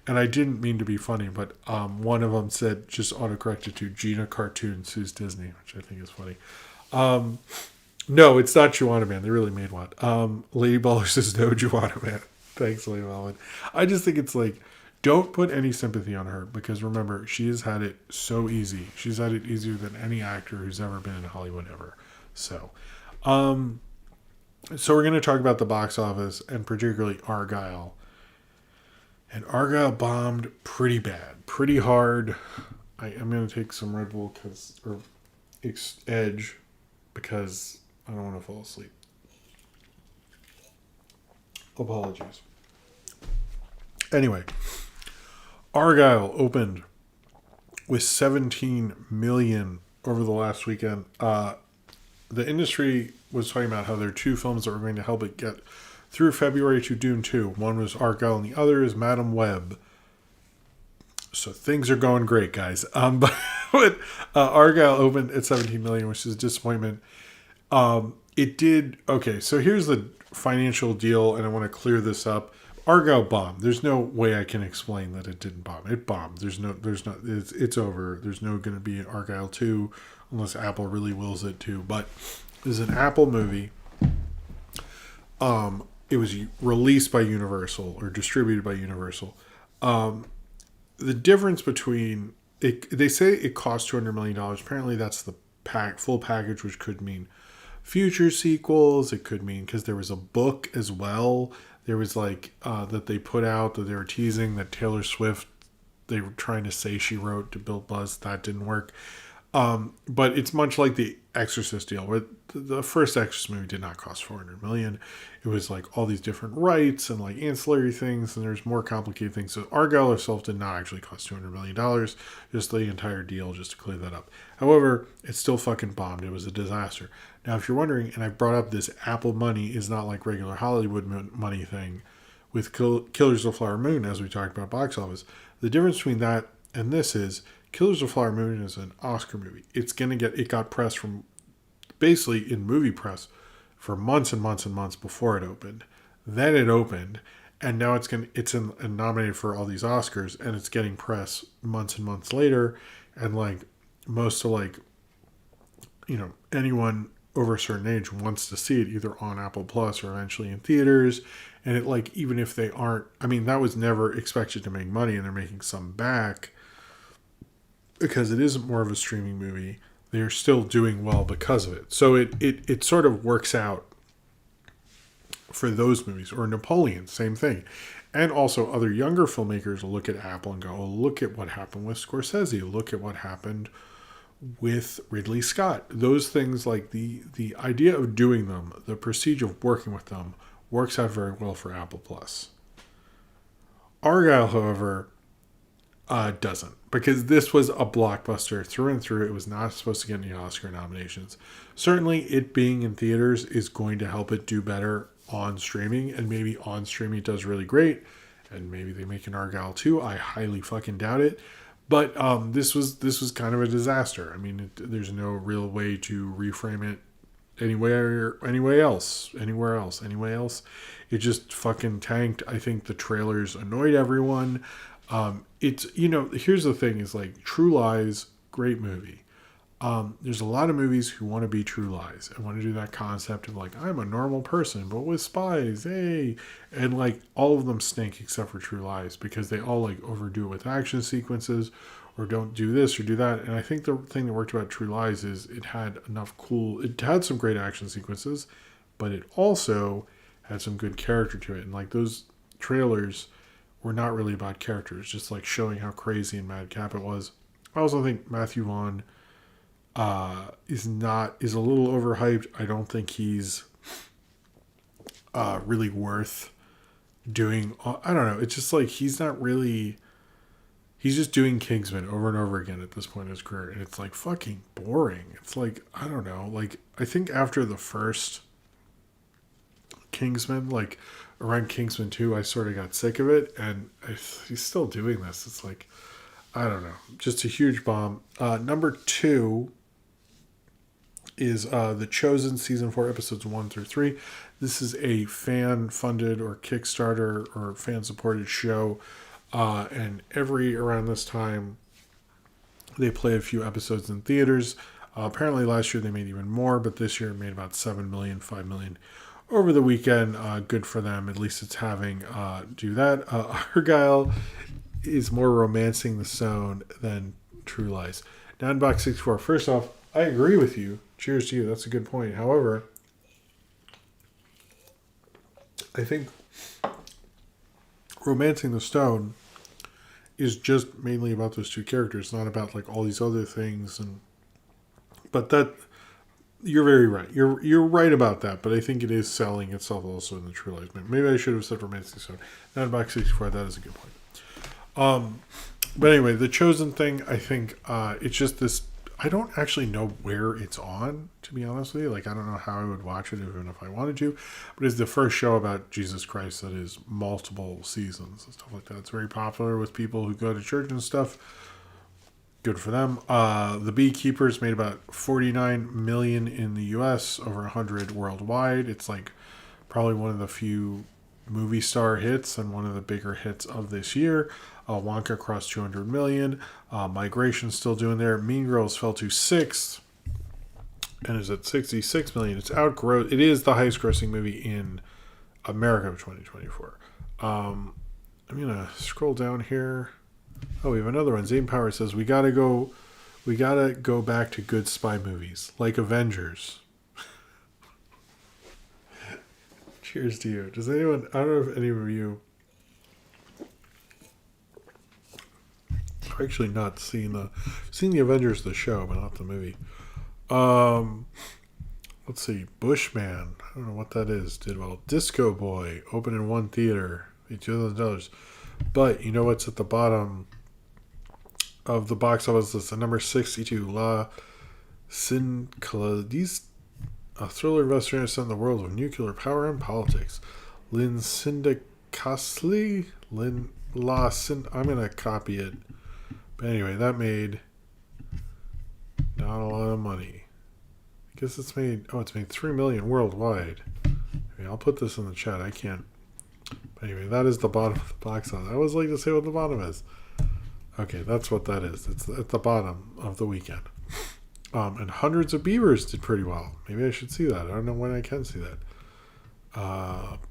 And I didn't mean to be funny, but one of them said, just autocorrected to Gina Cartoon sues Disney, which I think is funny. No, it's not Juana Man. They really made one. Lady Baller says no Juana Man. Thanks, Lady Baller. I just think it's like, don't put any sympathy on her, because remember, she has had it so easy. She's had it easier than any actor who's ever been in Hollywood ever. So we're going to talk about the box office, and particularly Argylle. And Argylle bombed pretty bad, pretty hard. I'm going to take some Red Bull or Edge, because I don't want to fall asleep. Apologies. Anyway, Argylle opened with 17 million over the last weekend. The industry was talking about how there are two films that were going to help it get through February to Dune 2. One was Argylle and the other is Madam Web. So things are going great, guys. But Argylle opened at 17 million, which is a disappointment. It did okay. So here's the financial deal, and I want to clear this up. Argylle bombed. There's no way I can explain that it didn't bomb. It bombed. It's over. There's no going to be an Argylle 2 unless Apple really wills it to. But this is an Apple movie. It was released by Universal or distributed by Universal. The difference between they say it cost $200 million. Apparently that's the full package, which could mean future sequels. It could mean, because there was a book as well. There was like that they put out that they were teasing that Taylor Swift, they were trying to say she wrote to build buzz. That didn't work. But it's much like the Exorcist deal, where the first Exorcist movie did not cost $400 million. It was like all these different rights and like ancillary things, and there's more complicated things. So Argylle herself did not actually cost $200 million, just the entire deal, just to clear that up. However, it still fucking bombed. It was a disaster. Now, if you're wondering, and I brought up this Apple money is not like regular Hollywood money thing with Killers of the Flower Moon, as we talked about box office. The difference between that and this is Killers of the Flower Moon is an Oscar movie. It got press from basically in movie press for months and months and months before it opened. Then it opened, and now it's nominated for all these Oscars, and it's getting press months and months later, and like most of like, anyone over a certain age wants to see it either on Apple Plus or eventually in theaters. And it like, even if they aren't, I mean, that was never expected to make money, and they're making some back because it isn't more of a streaming movie. They're still doing well because of it. So it sort of works out for those movies. Or Napoleon, same thing. And also other younger filmmakers will look at Apple and go, oh, look at what happened with Scorsese. Look at what happened with Ridley Scott. Those things, like the idea of doing them, the procedure of working with them, works out very well for Apple Plus. Argylle, however, doesn't, because this was a blockbuster through and through. It was not supposed to get any Oscar nominations. Certainly, it being in theaters is going to help it do better on streaming, and maybe on streaming it does really great, and maybe they make an Argylle 2. I highly fucking doubt it. But this was kind of a disaster. I mean, there's no real way to reframe it anywhere else. It just fucking tanked. I think the trailers annoyed everyone. Here's the thing: is like True Lies, great movie. There's a lot of movies who want to be True Lies and want to do that concept of like, I'm a normal person, but with spies, hey. And like all of them stink except for True Lies because they all like overdo it with action sequences or don't do this or do that. And I think the thing that worked about True Lies is it had it had some great action sequences, but it also had some good character to it. And like those trailers were not really about characters, just like showing how crazy and madcap it was. I also think Matthew Vaughn is a little overhyped. I don't think he's really worth doing. I don't know. It's just like he's not really. He's just doing Kingsman over and over again at this point in his career, and it's like fucking boring. It's like I don't know. Like I think after the first Kingsman, like around Kingsman 2, I sort of got sick of it, and he's still doing this. It's like I don't know. Just a huge bomb. Number 2 is The Chosen Season 4 episodes 1 through 3. This is a fan-funded or Kickstarter or fan-supported show. And around this time, they play a few episodes in theaters. Apparently last year they made even more, but this year it made about 7 million, 5 million over the weekend. Good for them. At least it's having do that. Argylle is more romancing the stone than True Lies. Now in box 64. First off, I agree with you. Cheers to you. That's a good point. However, I think romancing the stone is just mainly about those two characters, not about like all these other things. But that you're very right. You're right about that. But I think it is selling itself also in the True Lies. Maybe I should have said romancing the stone. Not in box 64. That is a good point. But anyway, the Chosen thing. I think it's just this. I don't actually know where it's on, to be honest with you. Like, I don't know how I would watch it, even if I wanted to. But it's the first show about Jesus Christ that is multiple seasons and stuff like that. It's very popular with people who go to church and stuff. Good for them. The Beekeepers made about 49 million in the U.S., over 100 worldwide. It's like probably one of the few movie star hits and one of the bigger hits of this year. Wonka crossed 200 million. Migration's still doing there. Mean Girls fell to 6th and is at 66 million. It is the highest grossing movie in America of 2024. I'm gonna scroll down here. Oh, we have another one. Zane Power says we gotta go back to good spy movies like Avengers. Cheers to you. Does anyone? I don't know if any of you. I've actually not seen the Avengers the show, but not the movie. Let's see, Bushman. I don't know what that is. Did well. Disco Boy opened in one theater, $2,000. But you know what's at the bottom of the box office list? Number 62, La Syncladis, a thriller investigating in the world of nuclear power and politics. I'm gonna copy it. But anyway, that made not a lot of money. I guess it's made 3 million worldwide. I'll put this in the chat. I can't. But anyway, that is the bottom of the box office. I always like to say what the bottom is. Okay, that's what that is. It's at the bottom of the weekend. And Hundreds of Beavers did pretty well. Maybe I should see that. I don't know when I can see that.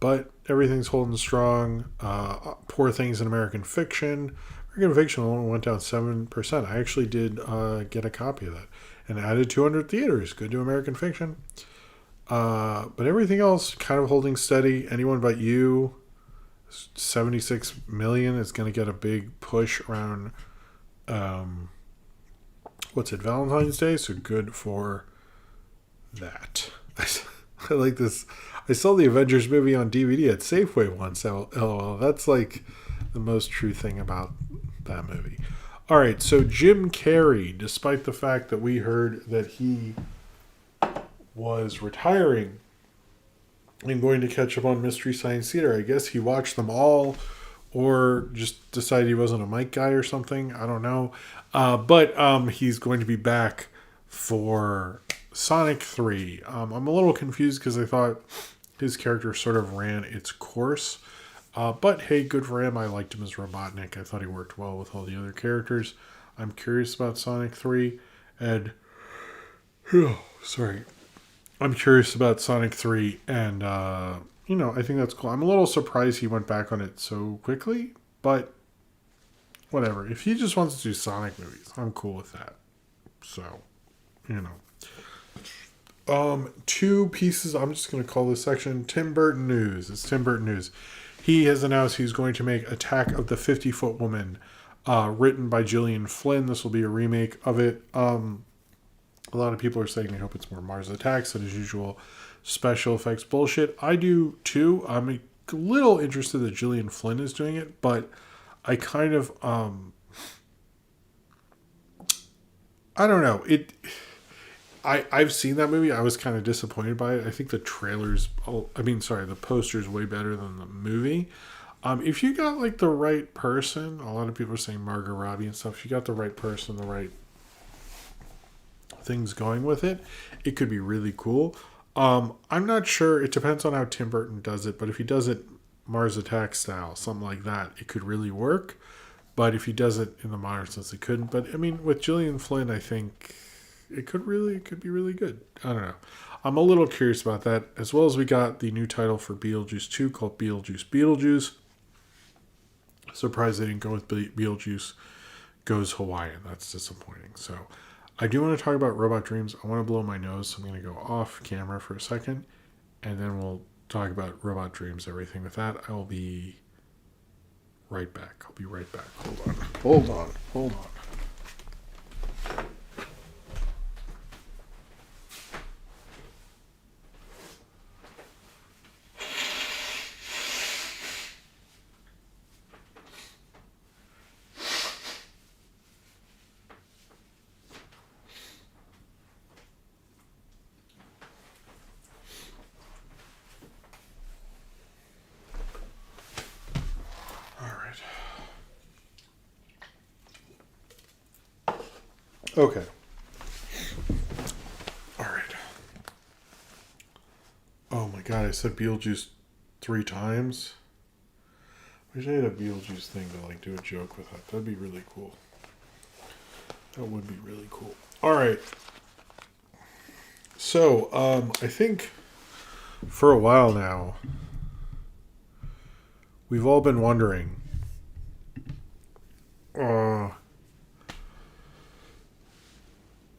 But everything's holding strong. Poor Things in American Fiction. American Fiction only went down 7%. I actually did get a copy of that. And added 200 theaters. Good to American Fiction. But everything else kind of holding steady. Anyone But You, 76 million, is going to get a big push around Valentine's Day. So good for that. I like this. I saw the Avengers movie on DVD at Safeway once. LOL. That's like the most true thing about that movie. All right, so Jim Carrey, despite the fact that we heard that he was retiring and going to catch up on Mystery Science Theater, I guess he watched them all or just decided he wasn't a Mike guy or something. I don't know. But he's going to be back for Sonic 3. I'm a little confused because I thought his character sort of ran its course. But hey, good for him. I liked him as Robotnik. I thought he worked well with all the other characters. I'm curious about Sonic 3. And Sorry. I'm curious about Sonic 3, and, I think that's cool. I'm a little surprised he went back on it so quickly, but whatever. If he just wants to do Sonic movies, I'm cool with that. So, you know. Two pieces. I'm just going to call this section Tim Burton news. It's Tim Burton news. He has announced he's going to make Attack of the 50-Foot Woman, written by Gillian Flynn. This will be a remake of it. A lot of people are saying they hope it's more Mars Attacks than his usual special effects bullshit. I do too. I'm a little interested that Gillian Flynn is doing it, but I kind of I don't know. I've seen that movie. I was kind of disappointed by it. I think the the poster's way better than the movie. If you got like the right person, a lot of people are saying Margot Robbie and stuff. If you got the right person, the right things going with it, it could be really cool. I'm not sure. It depends on how Tim Burton does it, but if he does it Mars Attack style, something like that, it could really work. But if he does it in the modern sense, it couldn't. But I mean, with Gillian Flynn, I think it could be really good. I don't know. I'm a little curious about that. As well as we got the new title for Beetlejuice 2 called Beetlejuice. Surprised they didn't go with Beetlejuice Goes Hawaiian. That's disappointing. So I do want to talk about Robot Dreams. I want to blow my nose, so I'm going to go off camera for a second, and then we'll talk about Robot Dreams, everything with that. I will be right back. Hold on. Okay. All right. Oh my god, I said Beetlejuice 3 times. Wish I had a Beetlejuice thing to like do a joke with that. That'd be really cool. That would be really cool. All right. So, I think for a while now, we've all been wondering,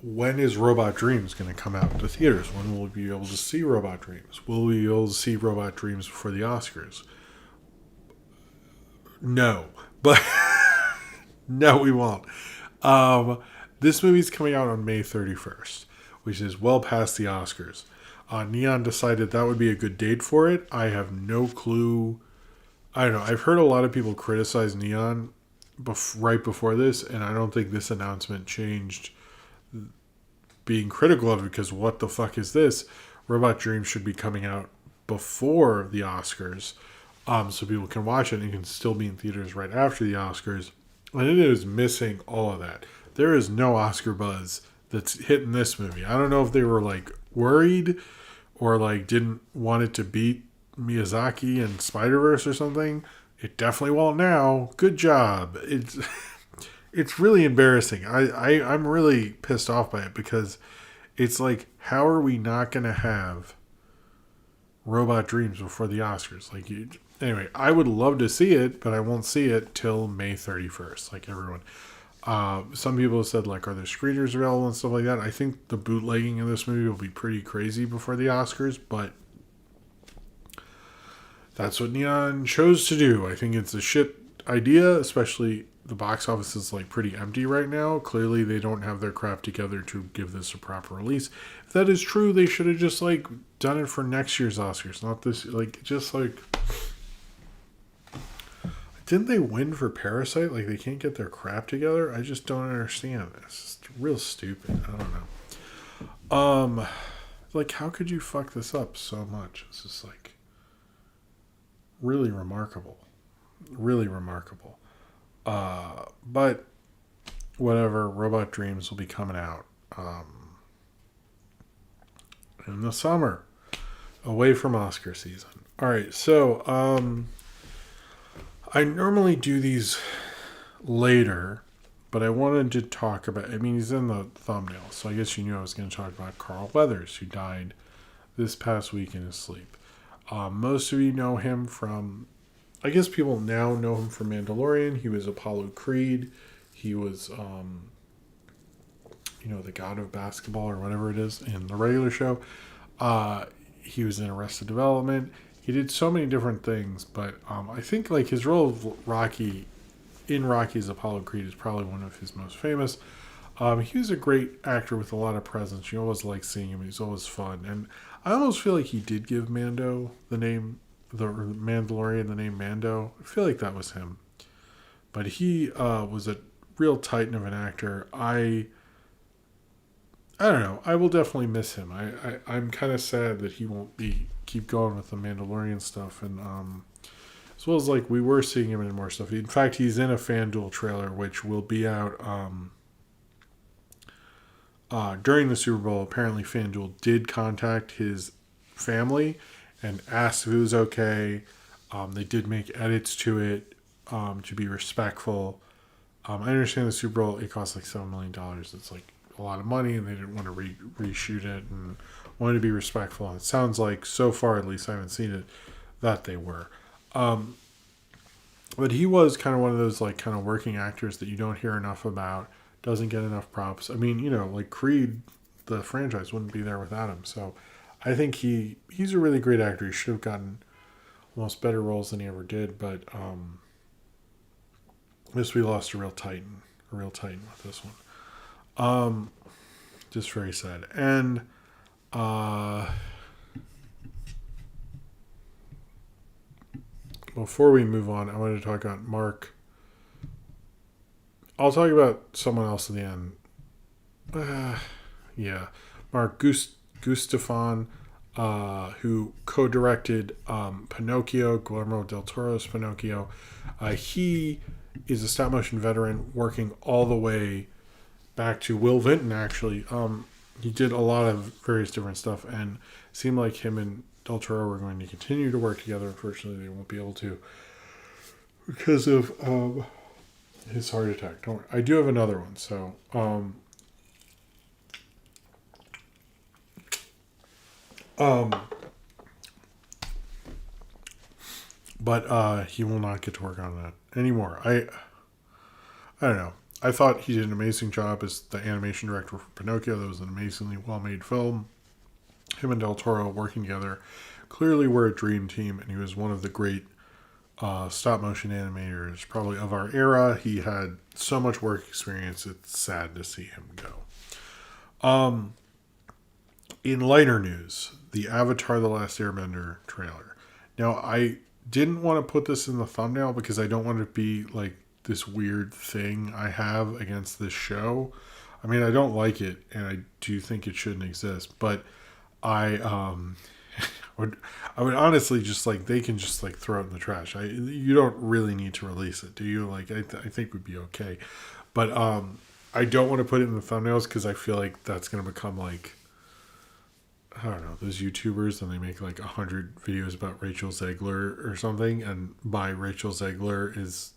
when is Robot Dreams going to come out to theaters? When will we be able to see Robot Dreams? Will we be able to see Robot Dreams before the Oscars? No. But no, we won't. This movie's coming out on May 31st, which is well past the Oscars. Neon decided that would be a good date for it. I have no clue. I don't know. I've heard a lot of people criticize Neon right before this, and I don't think this announcement changed being critical of it, because what the fuck is this? Robot Dreams should be coming out before the Oscars, so people can watch it and it can still be in theaters right after the Oscars. And it is missing all of that. There is no Oscar buzz that's hitting this movie. I don't know if they were like worried or like didn't want it to beat Miyazaki and Spider-Verse or something. It definitely won't now. Good job. It's really embarrassing. I'm really pissed off by it, because it's like, how are we not going to have Robot Dreams before the Oscars? Anyway, I would love to see it, but I won't see it till May 31st, like everyone. Some people have said, like, are there screeners available and stuff like that? I think the bootlegging of this movie will be pretty crazy before the Oscars, but that's what Neon chose to do. I think it's a shit idea, especially the box office is like pretty empty right now. Clearly they don't have their crap together to give this a proper release. If that is true, they should have just like done it for next year's Oscars, not this. Didn't they win for Parasite? Like, they can't get their crap together? I just don't understand. It's just real stupid. I don't know. Like, how could you fuck this up so much? It's just like really remarkable. Really remarkable. But whatever, Robot Dreams will be coming out in the summer, away from Oscar season. All right, so I normally do these later, But I wanted to talk about, I mean, he's in the thumbnail, so I guess you knew I was going to talk about Carl Weathers, who died this past week in his sleep. Most of you know him from, I guess people now know him from Mandalorian. He was Apollo Creed. He was, the god of basketball or whatever it is in the regular show. He was in Arrested Development. He did so many different things, but I think like his role of Rocky in Rocky's Apollo Creed is probably one of his most famous. He was a great actor with a lot of presence. You always like seeing him. He's always fun. And I almost feel like he did give Mando the name, the Mandalorian, the name Mando. I feel like that was him. But he was a real titan of an actor. I don't know. I will definitely miss him. I'm kind of sad that he won't keep going with the Mandalorian stuff. And as well as like we were seeing him in more stuff. In fact, he's in a FanDuel trailer, which will be out during the Super Bowl. Apparently, FanDuel did contact his family and asked if it was okay. They did make edits to it to be respectful. I understand the Super Bowl, it costs like $7 million. It's like a lot of money, and they didn't want to reshoot it and wanted to be respectful. And it sounds like, so far at least, I haven't seen it, that they were. But he was kind of one of those like kind of working actors that you don't hear enough about, doesn't get enough props. I mean, like Creed, the franchise wouldn't be there without him. So I think he's a really great actor. He should have gotten almost better roles than he ever did. But we lost a real titan with this one. Just very sad. And before we move on, I wanted to talk about Mark. I'll talk about someone else at the end. Mark Gustafson, who co-directed Pinocchio, Guillermo del Toro's Pinocchio. He is a stop-motion veteran working all the way back to Will Vinton, actually. He did a lot of various different stuff, and it seemed like him and Del Toro were going to continue to work together. Unfortunately, they won't be able to because of his heart attack. Don't worry. I do have another one, so but he will not get to work on that anymore. I don't know. I thought he did an amazing job as the animation director for Pinocchio. That was an amazingly well-made film. Him and Del Toro working together clearly were a dream team, and he was one of the great stop-motion animators probably of our era. He had so much work experience, it's sad to see him go. In lighter news, the Avatar The Last Airbender trailer. Now, I didn't want to put this in the thumbnail because I don't want it to be like this weird thing I have against this show. I mean, I don't like it, and I do think it shouldn't exist, but I would honestly just like, they can just like throw it in the trash. You don't really need to release it, do you? Like, I think would be okay, but I don't want to put it in the thumbnails because I feel like that's going to become like, I don't know, those YouTubers, and they make like 100 videos about Rachel Zegler or something, and by Rachel Zegler is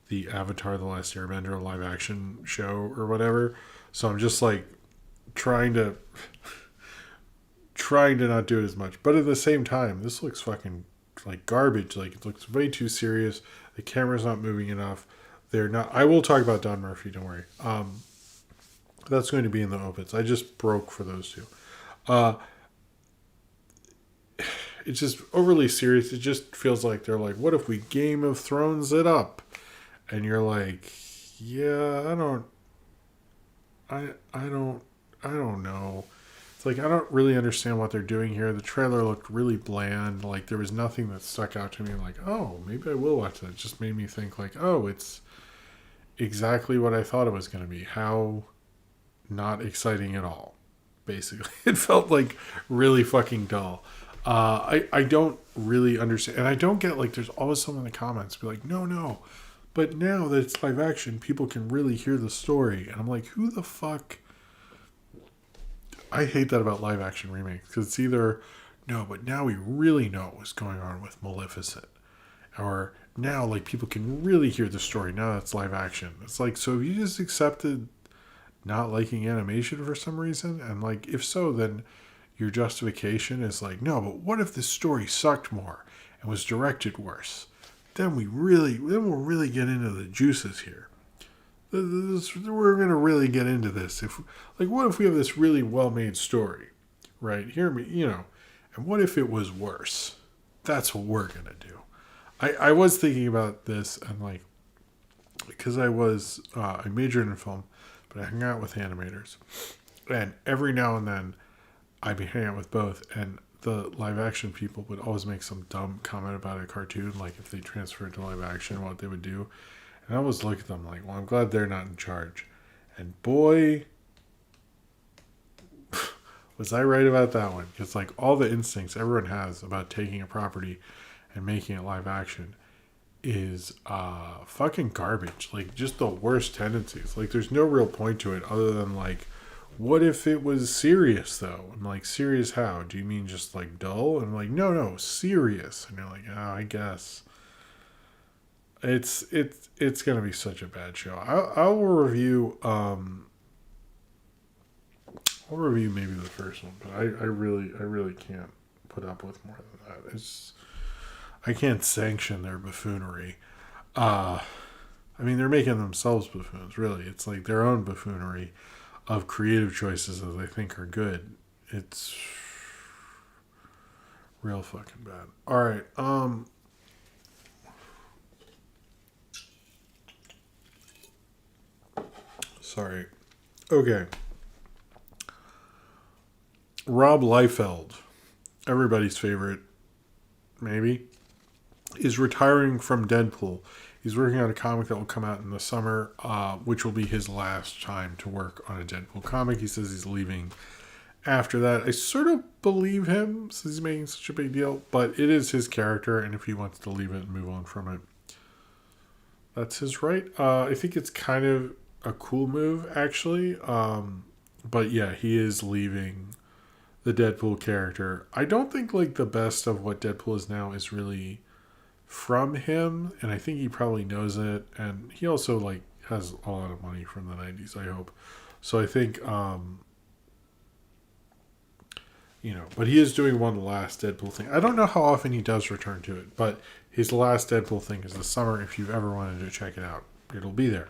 the Avatar The Last Airbender live action show or whatever. So I'm just like trying to not do it as much. But at the same time, this looks fucking like garbage. Like, it looks way too serious. The camera's not moving enough. They're not. I will talk about Don Murphy, don't worry. That's going to be in the opens. I just broke for those two. It's just overly serious. It just feels like they're like, what if we Game of Thrones it up? And you're like, yeah, I don't know. It's like, I don't really understand what they're doing here. The trailer looked really bland. Like, there was nothing that stuck out to me. Like, oh, maybe I will watch that. It just made me think like, oh, it's exactly what I thought it was going to be. How not exciting at all, basically. It felt like really fucking dull. I don't really understand. And I don't get, like, there's always someone in the comments be like, no. But now that it's live action, people can really hear the story. And I'm like, who the fuck? I hate that about live action remakes. Because it's either, no, but now we really know what's going on with Maleficent. or now like people can really hear the story now that's live action. It's like, so you just accepted not liking animation for some reason, and like if so, then your justification is like, no, but what if this story sucked more and was directed worse? Then we'll really get into the juices here. We're gonna really get into this. If like, what if we have this really well-made story, right? Hear me, and what if it was worse? That's what we're gonna do. I was thinking about this, and like, because I majored in film, but I hung out with animators, and every now and then I'd be hanging out with both, and the live action people would always make some dumb comment about a cartoon, like if they transferred to live action, what they would do. And I always look at them like, well, I'm glad they're not in charge. And boy, was I right about that one. It's like all the instincts everyone has about taking a property and making it live action is fucking garbage. Like, just the worst tendencies. Like, there's no real point to it other than like, what if it was serious though? I'm like, serious how? Do you mean just like dull? And I'm like, no, serious. And you're like, oh, I guess. It's gonna be such a bad show. I'll review maybe the first one, but I really can't put up with more than that. I can't sanction their buffoonery. I mean, they're making themselves buffoons, really. It's like their own buffoonery of creative choices that they think are good. It's real fucking bad. All right. Sorry. Okay. Rob Liefeld, everybody's favorite, maybe, is retiring from Deadpool. He's working on a comic that will come out in the summer, which will be his last time to work on a Deadpool comic. He says he's leaving after that. I sort of believe him since he's making such a big deal, but it is his character, and if he wants to leave it and move on from it, that's his right. I think it's kind of a cool move, actually. But yeah, he is leaving the Deadpool character. I don't think like the best of what Deadpool is now is really from him, and I think he probably knows it, and he also like has a lot of money from the 90s, I hope. So I think but he is doing one last Deadpool thing. I don't know how often he does return to it, but his last Deadpool thing is this summer. If you've ever wanted to check it out, it'll be there.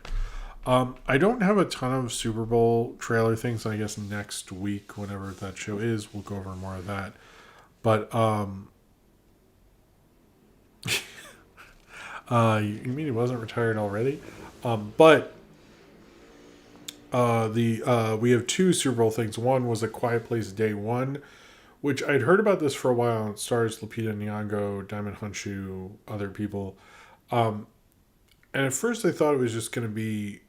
I don't have a ton of Super Bowl trailer things. I guess next week, whenever that show is, we'll go over more of that. But you mean he wasn't retired already? But we have two Super Bowl things. One was A Quiet Place Day One, which I'd heard about this for a while. It stars Lupita Nyong'o, Diamond Honshu, other people. And at first I thought it was just going to be,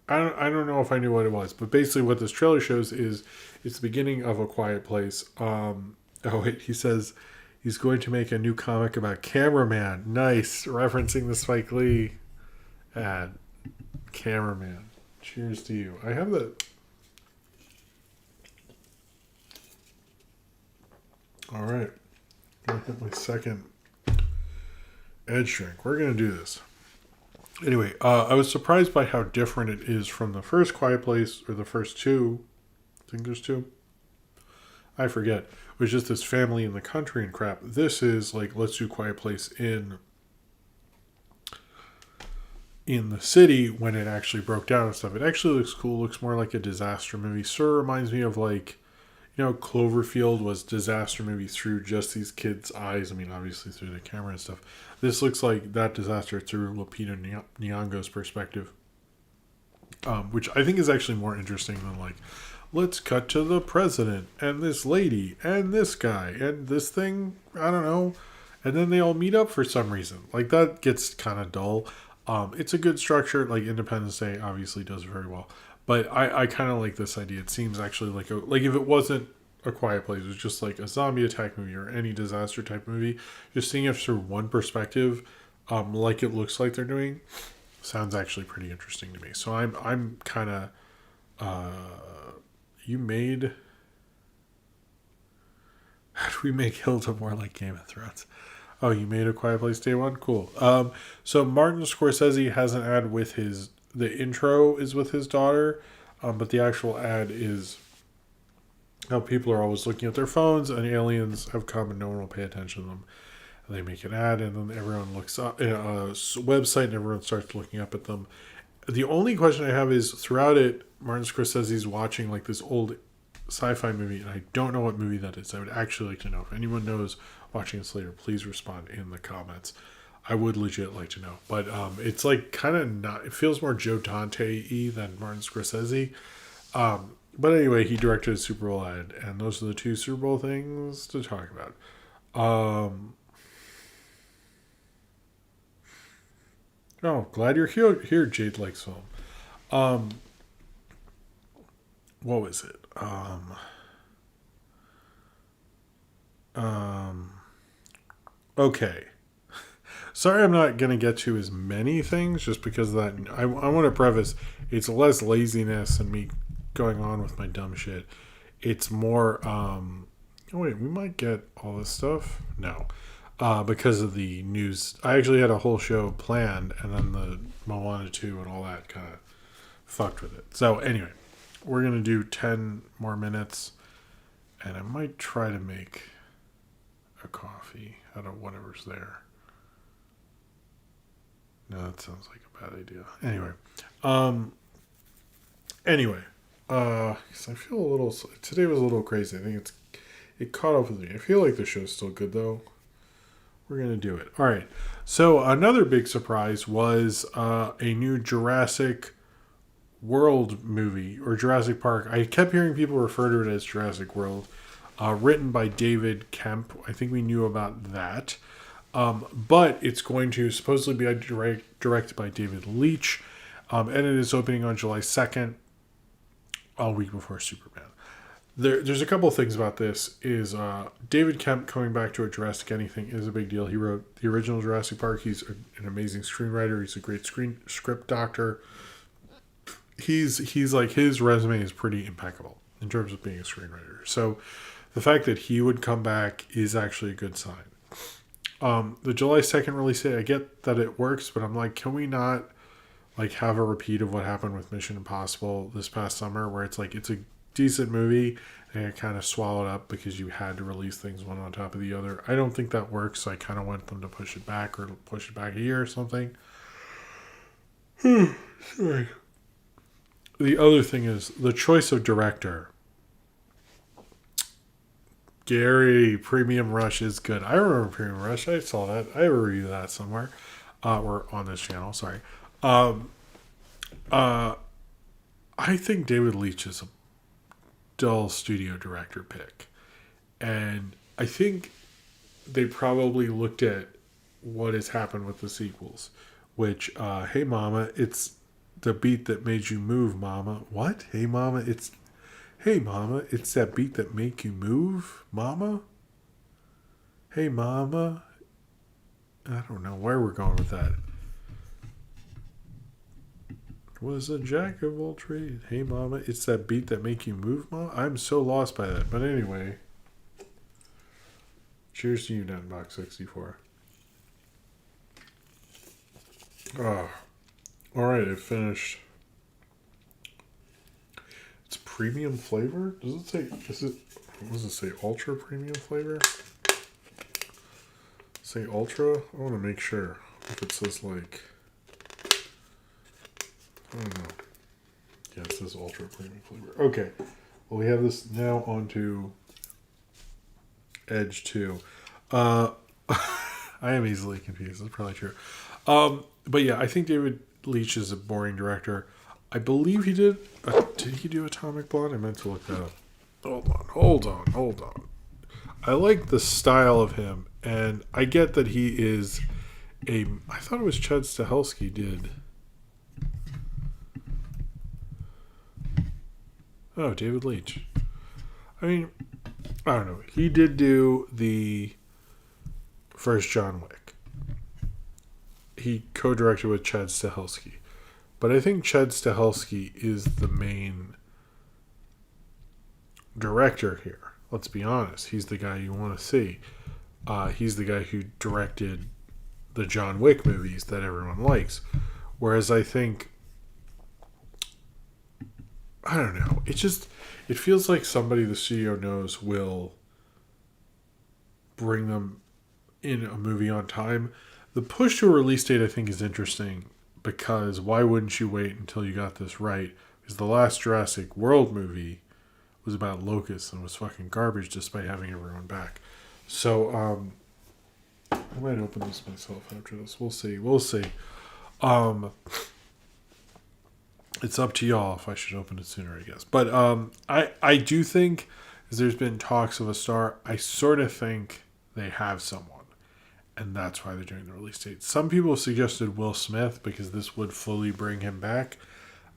I don't know if I knew what it was, but basically what this trailer shows is it's the beginning of A Quiet Place. He says he's going to make a new comic about Cameraman. Nice, referencing the Spike Lee ad. Cameraman. Cheers to you. I have the... All right. I'm going to hit my second edge drink. We're going to do this. Anyway, I was surprised by how different it is from the first Quiet Place, or the first two. I think there's two. I forget. It was just this family in the country and crap. This is like, let's do Quiet Place in the city when it actually broke down and stuff. It actually looks cool. Looks more like a disaster movie. Sort of reminds me of like, Cloverfield was disaster movie through just these kids' eyes. I mean, obviously through the camera and stuff. This looks like that disaster through Lupita Nyong'o's perspective, which I think is actually more interesting than like, let's cut to the president and this lady and this guy and this thing. I don't know, and then they all meet up for some reason. Like that gets kind of dull. It's a good structure. Like Independence Day obviously does very well. But I kind of like this idea. It seems actually like if it wasn't A Quiet Place, it was just like a zombie attack movie or any disaster type movie, just seeing it through one perspective, like it looks like they're doing, sounds actually pretty interesting to me. So I'm kind of how do we make Hilda more like Game of Thrones? Oh, you made A Quiet Place Day one? Cool. So Martin Scorsese has an ad with the intro is with his daughter, but the actual ad is how people are always looking at their phones and aliens have come and no one will pay attention to them. And they make an ad and then everyone looks up, a website, and everyone starts looking up at them. The only question I have is throughout it, Martin Scorsese's watching like this old sci-fi movie, and I don't know what movie that is. I would actually like to know. If anyone knows watching this later, please respond in the comments. I would legit like to know. But it's like kind of not, it feels more Joe Dante-y than Martin Scorsese. But anyway, he directed a Super Bowl ad, and those are the two Super Bowl things to talk about. Oh, glad you're here, Jade likes film. What was it? Okay. Sorry I'm not going to get to as many things just because of that. I want to preface, it's less laziness and me going on with my dumb shit. It's more, oh wait, we might get all this stuff? No. Because of the news. I actually had a whole show planned, and then the Moana 2 and all that kind of fucked with it. So anyway, we're going to do 10 more minutes, and I might try to make a coffee out of whatever's there. No, that sounds like a bad idea. Anyway, because I feel a little, today was a little crazy. I think it caught up with me. I feel like the show's still good though. We're going to do it. All right. So another big surprise was a new Jurassic World movie, or Jurassic Park. I kept hearing people refer to it as Jurassic World. Written by David Kemp. I think we knew about that. But it's going to supposedly be directed by David Leitch. And it is opening on July 2nd, a week before Superman. There's a couple of things about this. Is David Kemp coming back to a Jurassic anything is a big deal. He wrote the original Jurassic Park. He's an amazing screenwriter. He's a great script doctor. He's like, his resume is pretty impeccable in terms of being a screenwriter. So the fact that he would come back is actually a good sign. The July 2nd release date, I get that it works, but I'm like, can we not like have a repeat of what happened with Mission Impossible this past summer, where it's like, it's a decent movie and it kind of swallowed up because you had to release things one on top of the other. I don't think that works, so I kind of want them to push it back or push it back a year or something. Sorry. The other thing is the choice of director. Gary, Premium Rush is good. I remember Premium Rush. I saw that. I reviewed that somewhere. Or on this channel, sorry. I think David Leitch is a dull studio director pick. And I think they probably looked at what has happened with the sequels. Which, hey mama, it's the beat that made you move, mama. What? Hey mama, it's that beat that make you move, mama? Hey, mama. I don't know where we're going with that. Was a jack of all trades. Hey, mama, it's that beat that make you move, mama? I'm so lost by that. But anyway. Cheers to you, Netbox 64. Oh. Alright, I finished. Premium flavor? Does it say, what does it say, ultra premium flavor? Say ultra? I want to make sure if it says like, I don't know. Yeah, it says ultra premium flavor. Okay. Well, we have this now onto Edge 2. I am easily confused. That's probably true. But yeah, I think David Leitch is a boring director. I believe he did. Did he do Atomic Blonde? I meant to look that up. Hold on. I like the style of him, and I get that he is I thought it was Chad Stahelski did. Oh, David Leitch. I mean, I don't know. He did do the first John Wick. He co-directed with Chad Stahelski. But I think Chad Stahelski is the main director here. Let's be honest. He's the guy you want to see. He's the guy who directed the John Wick movies that everyone likes. Whereas I think, I don't know, it feels like somebody the studio knows will bring them in a movie on time. The push to a release date, I think, is interesting because why wouldn't you wait until you got this right? Because the last Jurassic World movie was about locusts and was fucking garbage despite having everyone back. So, I might open this myself after this. We'll see. It's up to y'all if I should open it sooner, I guess. But I do think, as there's been talks of a star, I sort of think they have someone. And that's why they're doing the release date. Some people have suggested Will Smith because this would fully bring him back.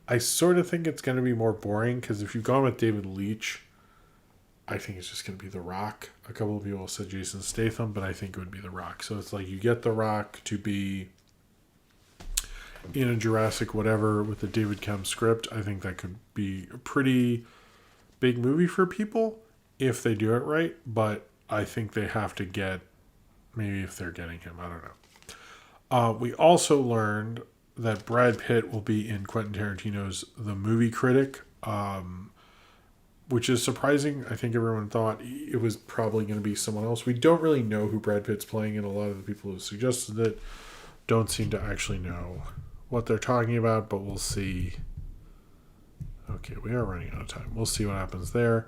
I sort of think it's going to be more boring because if you've gone with David Leitch, I think it's just going to be The Rock. A couple of people said Jason Statham, but I think it would be The Rock. So it's like you get The Rock to be in a Jurassic whatever with the David Kemp script. I think that could be a pretty big movie for people if they do it right. But I think they have to get, maybe if they're getting him, I don't know. We also learned that Brad Pitt will be in Quentin Tarantino's The Movie Critic, which is surprising. I think everyone thought it was probably going to be someone else. We don't really know who Brad Pitt's playing, and a lot of the people who suggested it don't seem to actually know what they're talking about, but we'll see. Okay, we are running out of time. We'll see what happens there.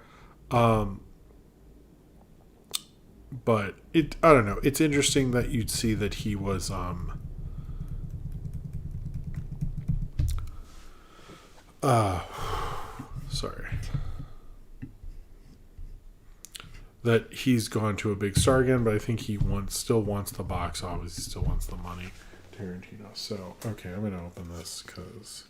But I don't know. It's interesting that you'd see that he was sorry. That he's gone to a big star again, but I think he still wants the box office. He still wants the money. Tarantino. So, okay, I'm going to open this because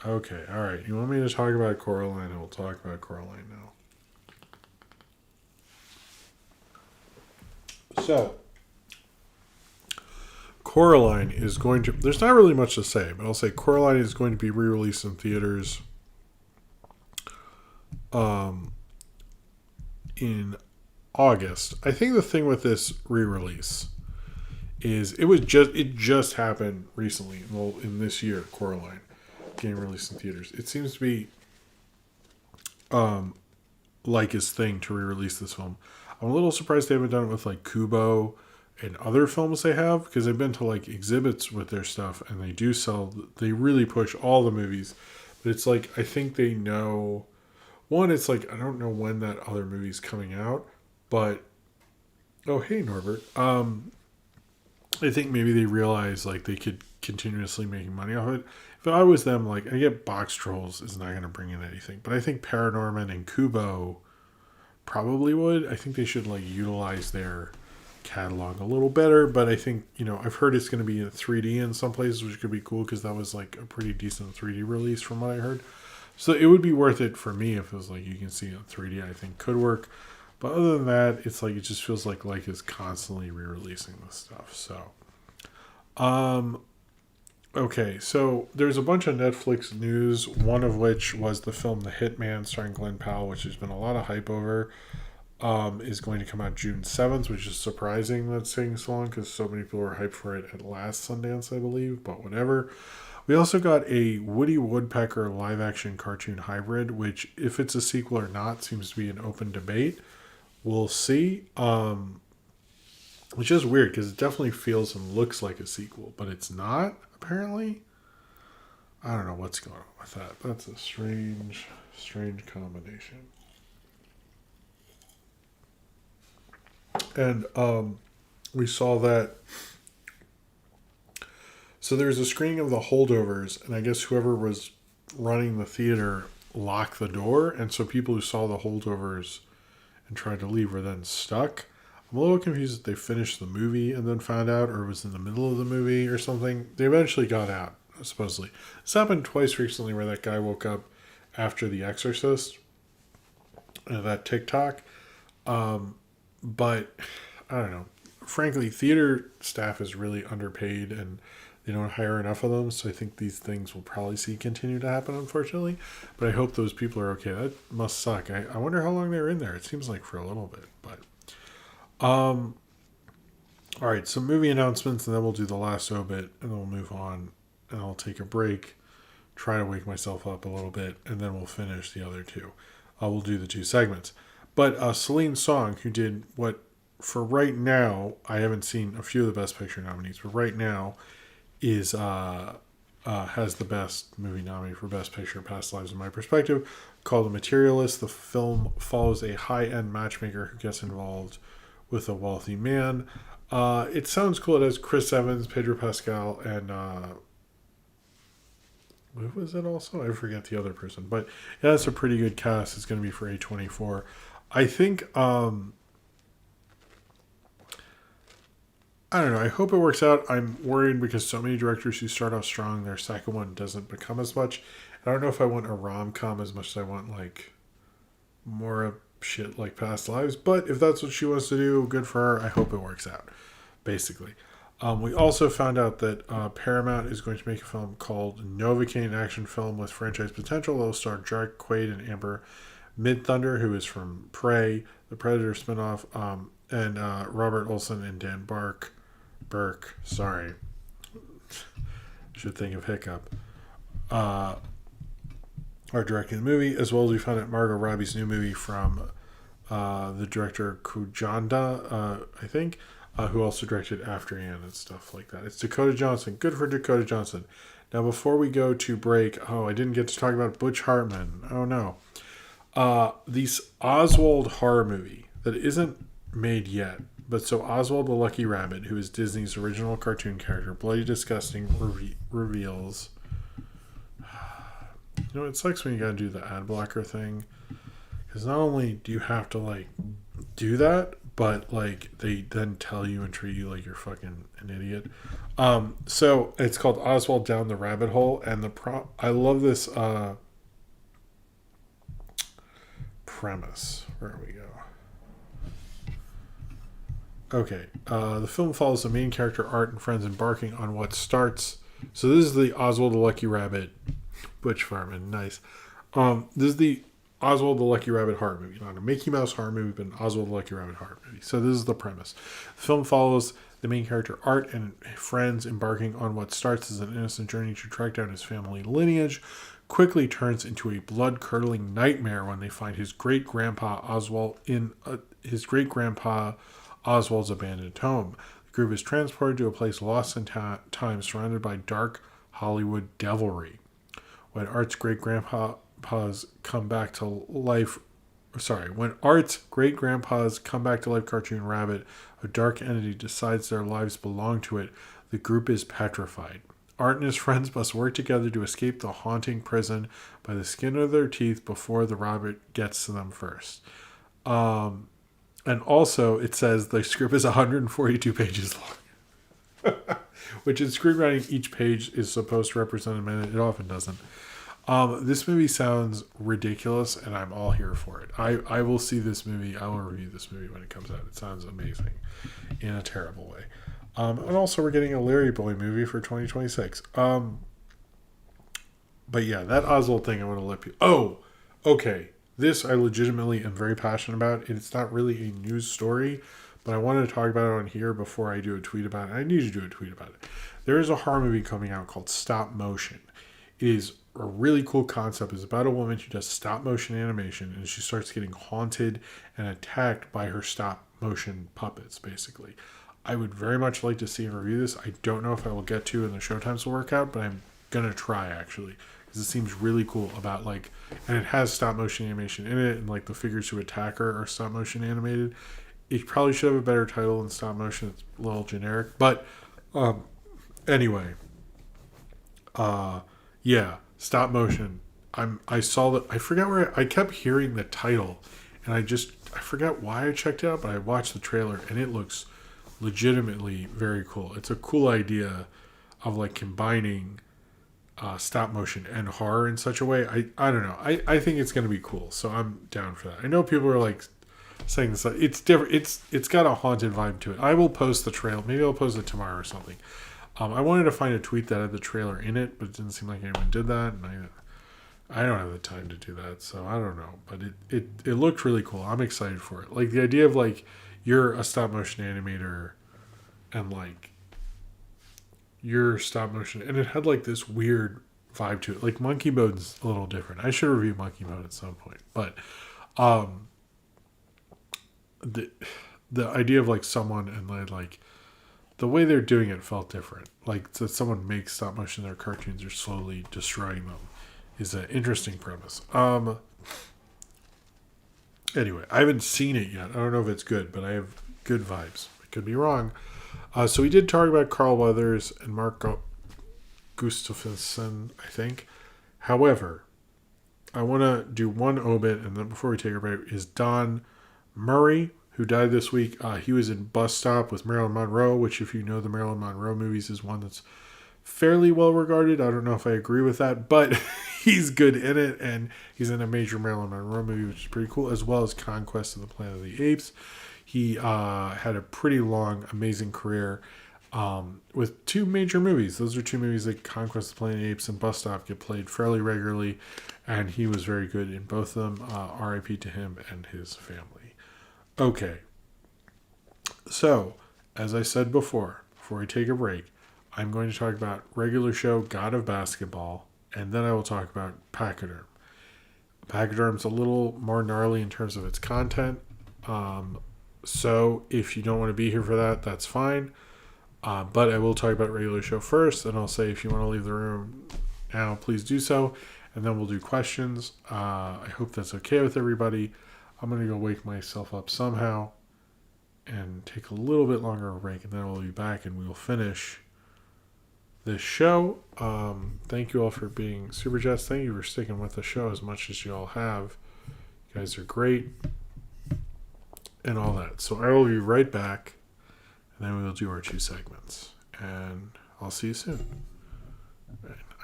okay, alright. You want me to talk about Coraline? I will talk about Coraline now. So, Coraline is going to... There's not really much to say, but I'll say Coraline is going to be re-released in theaters in August. I think the thing with this re-release is it just happened recently, in this year, Coraline getting released in theaters. It seems to be like his thing to re-release this film. I'm a little surprised they haven't done it with like Kubo and other films they have, because I've been to like exhibits with their stuff and they really push all the movies, but it's like I think they know, one, it's like I don't know when that other movie's coming out, but oh hey Norbert, I think maybe they realize like they could continuously making money off it. If I was them, like I get Box Trolls is not going to bring in anything, but I think Paranorman and Kubo probably would. I think they should like utilize their catalog a little better, but I think, I've heard it's going to be in 3D in some places, which could be cool because that was like a pretty decent 3D release from what I heard. So it would be worth it for me if it was like you can see it in 3D. I think could work, but other than that, it's like it just feels like is constantly re-releasing this stuff. So, okay, so there's a bunch of Netflix news, one of which was the film The Hitman starring Glenn Powell, which there's been a lot of hype over. Is going to come out June 7th, which is surprising that it's taking so long because so many people were hyped for it at last Sundance, I believe, but whatever. We also got a Woody Woodpecker live-action cartoon hybrid, which, if it's a sequel or not, seems to be an open debate. We'll see. Which is weird because it definitely feels and looks like a sequel, but it's not, apparently. I don't know what's going on with that. That's a strange combination. And we saw that. So there's a screening of The Holdovers, and I guess whoever was running the theater locked the door, and so people who saw The Holdovers and tried to leave were then stuck. I'm a little confused if they finished the movie and then found out, or it was in the middle of the movie or something. They eventually got out, supposedly. This happened twice recently where that guy woke up after The Exorcist, that TikTok. But I don't know. Frankly, theater staff is really underpaid, and they don't hire enough of them. So I think these things will probably continue to happen, unfortunately. But I hope those people are okay. That must suck. I wonder how long they're in there. It seems like for a little bit. But all right, some movie announcements, and then we'll do the last obit, and then we'll move on, and I'll take a break, try to wake myself up a little bit, and then we'll finish the other two. We'll do the two segments. But Celine Song, who did what, for right now, I haven't seen a few of the Best Picture nominees, but right now is has the best movie nominee for Best Picture, Past Lives in My Perspective, called The Materialist. The film follows a high-end matchmaker who gets involved with a wealthy man. It sounds cool. It has Chris Evans, Pedro Pascal, and what was it also? I forget the other person. But it has a pretty good cast. It's going to be for A24. I think, I don't know. I hope it works out. I'm worried because so many directors who start off strong, their second one doesn't become as much. I don't know if I want a rom-com as much as I want, like, more shit like Past Lives. But if that's what she wants to do, good for her. I hope it works out, basically. We also found out that Paramount is going to make a film called Novocaine, an action film with franchise potential. It'll star Jack Quaid and Amber Midthunder, who is from Prey, the Predator spinoff, and Robert Olson and Dan Burke, sorry, should think of Hiccup, are directing the movie, as well as we found out Margot Robbie's new movie from the director Kujanda, I think, who also directed After Anne and stuff like that. It's Dakota Johnson. Good for Dakota Johnson. Now, before we go to break, I didn't get to talk about Butch Hartman. Oh, no. This Oswald horror movie that isn't made yet, but so Oswald the Lucky Rabbit, who is Disney's original cartoon character, Bloody Disgusting reveals... You know, it sucks when you gotta do the ad blocker thing. Because not only do you have to, like, do that, but, like, they then tell you and treat you like you're fucking an idiot. So it's called Oswald Down the Rabbit Hole, and I love this premise. Where we go? Okay. The film follows the main character, Art, and friends embarking on what starts... So this is the Oswald the Lucky Rabbit... Butch Hartman, nice. This is the Oswald the Lucky Rabbit horror movie. Not a Mickey Mouse horror movie, but an Oswald the Lucky Rabbit horror movie. So this is the premise. The film follows the main character, Art, and friends embarking on what starts as an innocent journey to track down his family lineage, quickly turns into a blood-curdling nightmare when they find his great-grandpa Oswald in Oswald's abandoned home. The group is transported to a place lost in time, surrounded by dark Hollywood devilry. When Art's great-grandpa's when Art's great-grandpa's come-back-to-life cartoon rabbit, a dark entity, decides their lives belong to it, the group is petrified. Art and his friends must work together to escape the haunting prison by the skin of their teeth before the rabbit gets to them first. And also, it says the script is 142 pages long. Which in screenwriting, each page is supposed to represent a minute. It often doesn't. This movie sounds ridiculous, and I'm all here for it. I will see this movie. I will review this movie when it comes out. It sounds amazing in a terrible way. And also, we're getting a Larry Boy movie for 2026. But yeah, that Oswald thing I want to let you... Oh, okay. This I legitimately am very passionate about. It's not really a news story, but I wanted to talk about it on here before I do a tweet about it. I need to do a tweet about it. There is a horror movie coming out called Stop Motion. It is a really cool concept. It's about a woman who does stop motion animation, and she starts getting haunted and attacked by her stop motion puppets, basically. I would very much like to see and review this. I don't know if I will get to and the showtimes will work out, but I'm going to try, actually, because it seems really cool about, like, and it has stop motion animation in it, and, like, the figures who attack her are stop motion animated. It probably should have a better title than stop motion. It's a little generic. But anyway. Yeah. Stop motion. I saw that. I forgot where I kept hearing the title. And I forgot why I checked it out. But I watched the trailer. And it looks legitimately very cool. It's a cool idea of like combining stop motion and horror in such a way. I don't know. I think it's going to be cool. So I'm down for that. I know people are like saying this. It's different. It's got a haunted vibe to it. I will post the trailer. Maybe I'll post it tomorrow or something. I wanted to find a tweet that had the trailer in it, but it didn't seem like anyone did that, and I don't have the time to do that, so I don't know. But it looked really cool. I'm excited for it. Like the idea of like you're a stop motion animator and like your stop motion, and it had like this weird vibe to it. Like Monkey Mode's a little different. I should review Monkey Mode at some point, but um, the the idea of like someone and like the way they're doing it felt different. Like that someone makes stop motion their cartoons are slowly destroying them is an interesting premise. Anyway, I haven't seen it yet. I don't know if it's good, but I have good vibes. I could be wrong. So we did talk about Carl Weathers and Mark Gustafson, I think. However, I want to do one obit, and then before we take a break, is Don Murray, who died this week. He was in Bus Stop with Marilyn Monroe, which, if you know the Marilyn Monroe movies, is one that's fairly well regarded. I don't know if I agree with that, but he's good in it, and he's in a major Marilyn Monroe movie, which is pretty cool, as well as Conquest of the Planet of the Apes. He had a pretty long, amazing career with two major movies. Those are two movies that Conquest of the Planet of the Apes and Bus Stop get played fairly regularly, and he was very good in both of them. R.I.P. to him and his family. Okay. So, as I said before we take a break, I'm going to talk about regular show God of Basketball, and then I will talk about Pacheydrme. Pacheydrme's a little more gnarly in terms of its content. So if you don't want to be here for that, that's fine. But I will talk about regular show first, and I'll say if you want to leave the room now, please do so, and then we'll do questions. I hope that's okay with everybody. I'm going to go wake myself up somehow and take a little bit longer of a break, and then we'll be back and we will finish this show. Thank you all for being super chats. Thank you for sticking with the show as much as you all have. You guys are great and all that. So I will be right back, and then we will do our two segments, and I'll see you soon.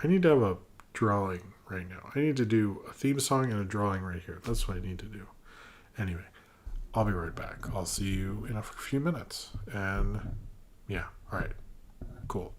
I need to have a drawing right now. I need to do a theme song and a drawing right here. That's what I need to do. Anyway, I'll be right back. I'll see you in a few minutes. And yeah, all right, cool.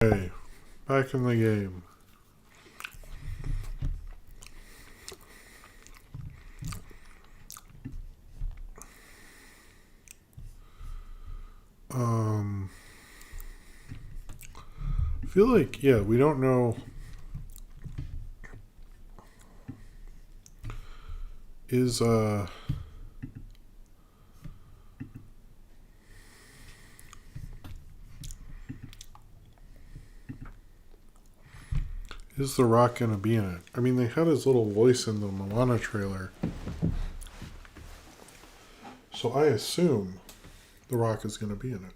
Okay, back in the game. I feel like, we don't know. Is The Rock gonna be in it? I mean, they had his little voice in the Moana trailer, so I assume The Rock is gonna be in it.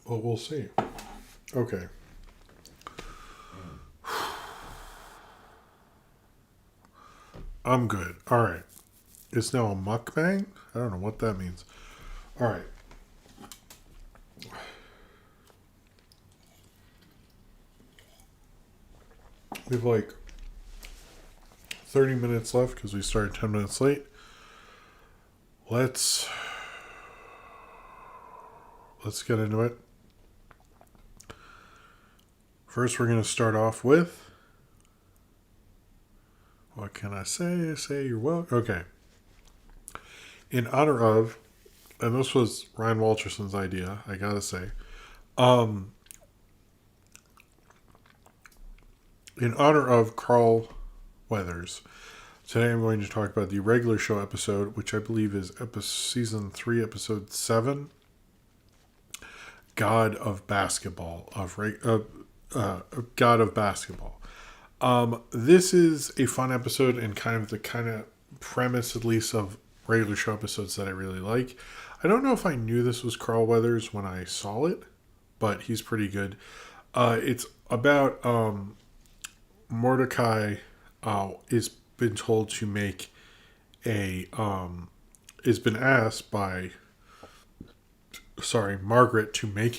But we'll see. Okay. I'm good. All right. It's now a mukbang? I don't know what that means. All right. We have like 30 minutes left because we started 10 minutes late. Let's get into it. First, we're going to start off with... What can I say? Say you're welcome. Okay. In honor of... And this was Ryan Walterson's idea, I gotta say. In honor of Carl Weathers, today I'm going to talk about the regular show episode, which I believe is season 3, episode 7. God of Basketball. God of Basketball. This is a fun episode and kind of premise, at least, of regular show episodes that I really like. I don't know if I knew this was Carl Weathers when I saw it, but he's pretty good. It's about Mordecai is been told to make has been asked by Margaret to make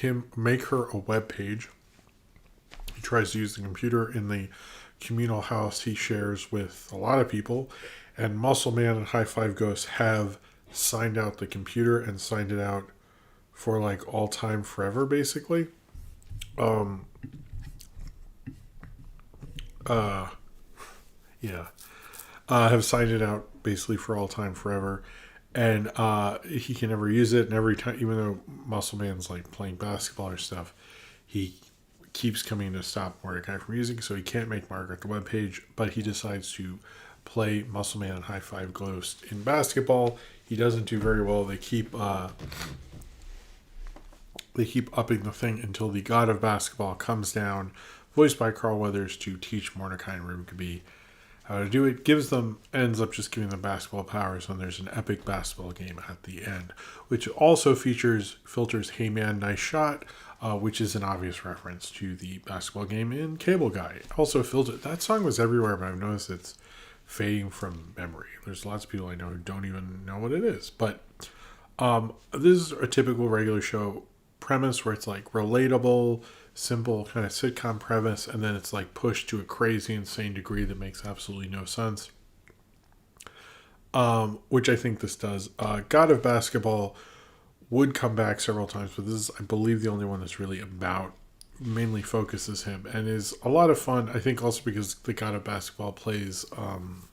her a web page. He tries to use the computer in the communal house he shares with a lot of people, and Muscle Man and High Five Ghost have signed out the computer and signed it out for like all time forever, basically. Have signed it out basically for all time forever, and he can never use it. And every time, even though Muscle Man's like playing basketball or stuff, he keeps coming to stop Mordecai from using, so he can't make Margaret the webpage, but he decides to play Muscle Man and High Five Ghost in basketball. He doesn't do very well. They keep upping the thing until the God of Basketball comes down, voiced by Carl Weathers, to teach Mordecai and Ruby how to do it. Ends up just giving them basketball powers, and there's an epic basketball game at the end, which also filters Hey Man, Nice Shot, which is an obvious reference to the basketball game in Cable Guy. Also filtered, that song was everywhere, but I've noticed it's fading from memory. There's lots of people I know who don't even know what it is. But this is a typical regular show premise where it's like relatable, simple kind of sitcom premise, and then it's like pushed to a crazy, insane degree that makes absolutely no sense. Which I think this does. God of Basketball would come back several times, but this is, I believe, the only one that's really mainly focuses him, and is a lot of fun. I think also because the God of Basketball plays kind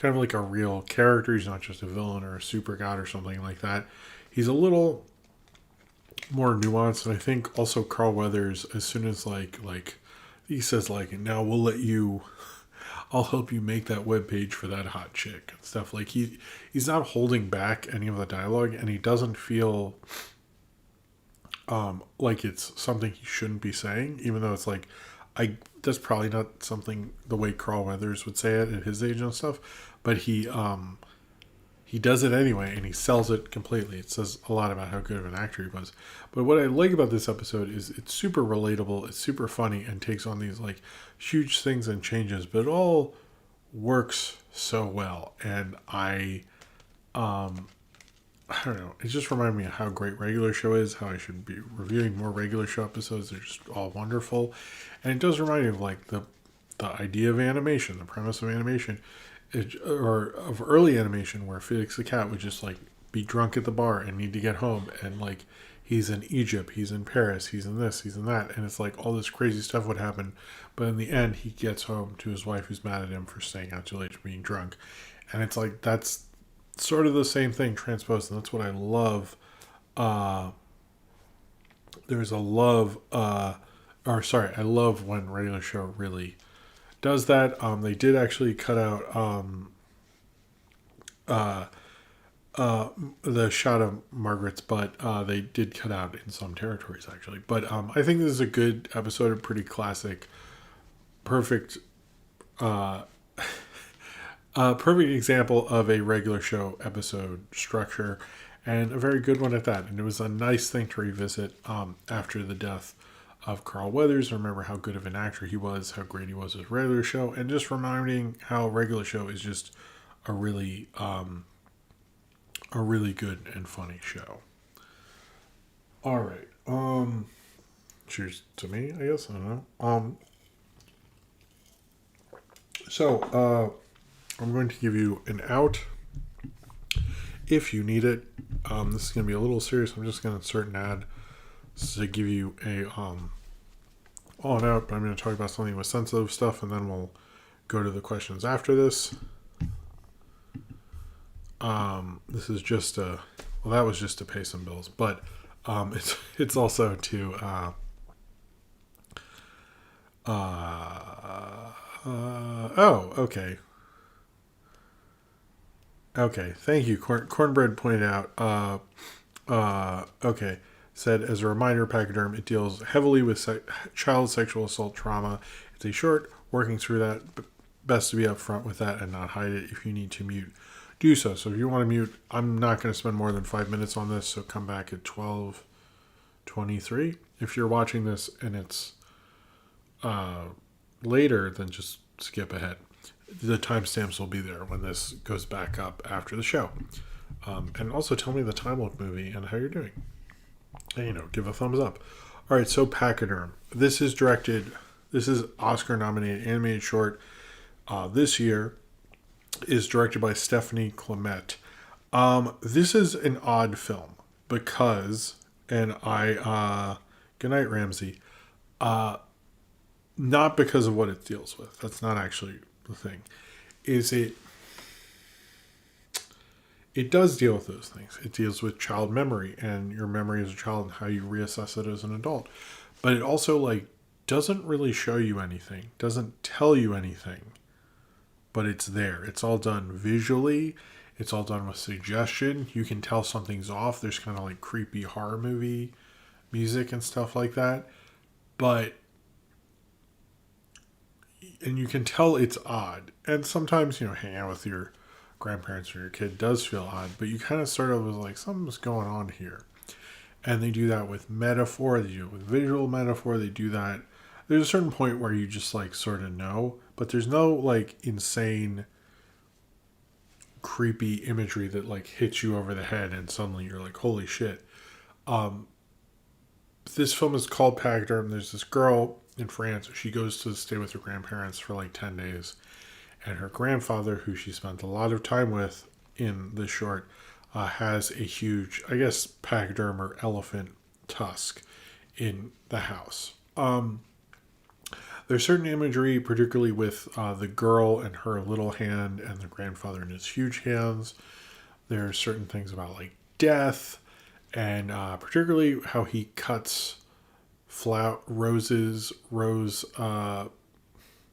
of like a real character. He's not just a villain or a super god or something like that. He's a little more nuanced, and I think also Carl Weathers, as soon as like he says like, now I'll help you make that webpage for that hot chick and stuff. Like he's not holding back any of the dialogue, and he doesn't feel like it's something he shouldn't be saying, even though it's like, that's probably not something the way Carl Weathers would say it at his age and stuff, but he does it anyway, and he sells it completely. It says a lot about how good of an actor he was. But what I like about this episode is it's super relatable, it's super funny, and takes on these like huge things and changes, but it all works so well. And I don't know, it just reminded me of how great regular show is, how I should be reviewing more regular show episodes. They're just all wonderful. And it does remind me of like the idea of animation, the premise of animation, or of early animation, where Felix the Cat would just like be drunk at the bar and need to get home, and like he's in Egypt, he's in Paris, he's in this, he's in that, and it's like all this crazy stuff would happen, but in the end he gets home to his wife who's mad at him for staying out too late for being drunk, and it's like that's sort of the same thing transposed, and that's what I love. There's a love, I love when regular show really does that. They did actually cut out the shot of Margaret's butt. They did cut out in some territories actually, but I think this is a good episode, a pretty classic, perfect, perfect example of a regular show episode structure, and a very good one at that. And it was a nice thing to revisit after the death of Carl Weathers. Remember how good of an actor he was, how great he was as regular show, and just reminding how regular show is just a really good and funny show. All right. Cheers to me, I guess. I don't know. So I'm going to give you an out if you need it. This is going to be a little serious. I'm just going to insert an ad to give you a all an out, but I'm going to talk about something with sensitive stuff, and then we'll go to the questions after this. This is just that was just to pay some bills, but it's also to okay. Okay, thank you. Cornbread pointed out. Okay, said as a reminder, Pacheydrme, it deals heavily with child sexual assault trauma. It's a short, working through that. But best to be upfront with that and not hide it. If you need to mute, do so. So if you want to mute, I'm not going to spend more than 5 minutes on this. So come back at 12:23. If you're watching this and it's later, then just skip ahead. The timestamps will be there when this goes back up after the show. And also tell me the time of the movie and how you're doing. And, give a thumbs up. All right, so Pacheydrme. This is Oscar-nominated animated short this year. Is directed by Stephanie Clement. This is an odd film because, and good night, Ramsey. Not because of what it deals with. That's not actually the thing. It does deal with those things. It deals with child memory and your memory as a child and how you reassess it as an adult. But it also doesn't really show you anything, doesn't tell you anything, but it's there. It's all done visually. It's all done with suggestion. You can tell something's off. There's kind of creepy horror movie music and stuff like that. And you can tell it's odd. And sometimes, hanging out with your grandparents or your kid does feel odd, but you kind of start out with something's going on here. And they do that with metaphor. They do it with visual metaphor. They do that. There's a certain point where you just sort of know, but there's no insane creepy imagery that hits you over the head and suddenly you're holy shit. This film is called Pacheydrme. There's this girl in France. She goes to stay with her grandparents for 10 days. And her grandfather, who she spent a lot of time with in this short, has a huge, I guess, Pacheydrme or elephant tusk in the house. There's certain imagery, particularly with the girl and her little hand and the grandfather and his huge hands. There are certain things about death and particularly how he cuts roses,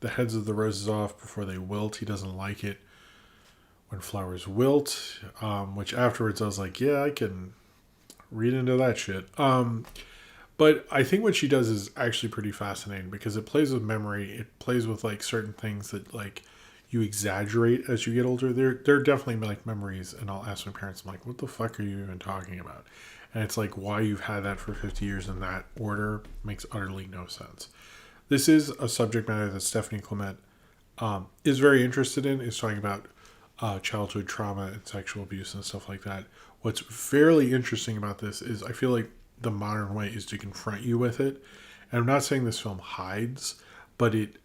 the heads of the roses off before they wilt. He doesn't like it when flowers wilt, which afterwards I was yeah, I can read into that shit. But I think what she does is actually pretty fascinating because it plays with memory. It plays with certain things that you exaggerate as you get older. They're definitely memories, and I'll ask my parents, I'm what the fuck are you even talking about? And it's why you've had that for 50 years in that order makes utterly no sense. This is a subject matter that Stephanie Clement is very interested in. Is talking about childhood trauma and sexual abuse and stuff like that. What's fairly interesting about this is I feel the modern way is to confront you with it. And I'm not saying this film hides, but it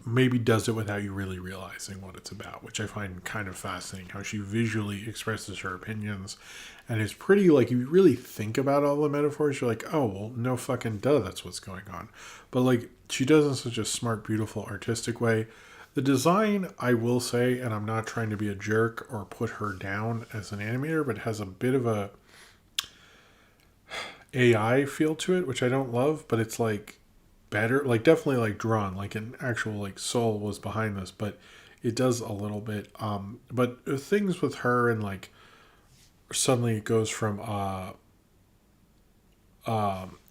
maybe does it without you really realizing what it's about, which I find kind of fascinating. How she visually expresses her opinions, and it's pretty, like, if you really think about all the metaphors, you're like, oh well, no fucking duh, that's what's going on. But like, she does it in such a smart, beautiful, artistic way. The design, I will say, and I'm not trying to be a jerk or put her down as an animator, but has a bit of a AI feel to it, which I don't love, but it's like better, like definitely like drawn, like an actual like soul was behind this, but it does a little bit. But things with her, and like suddenly it goes from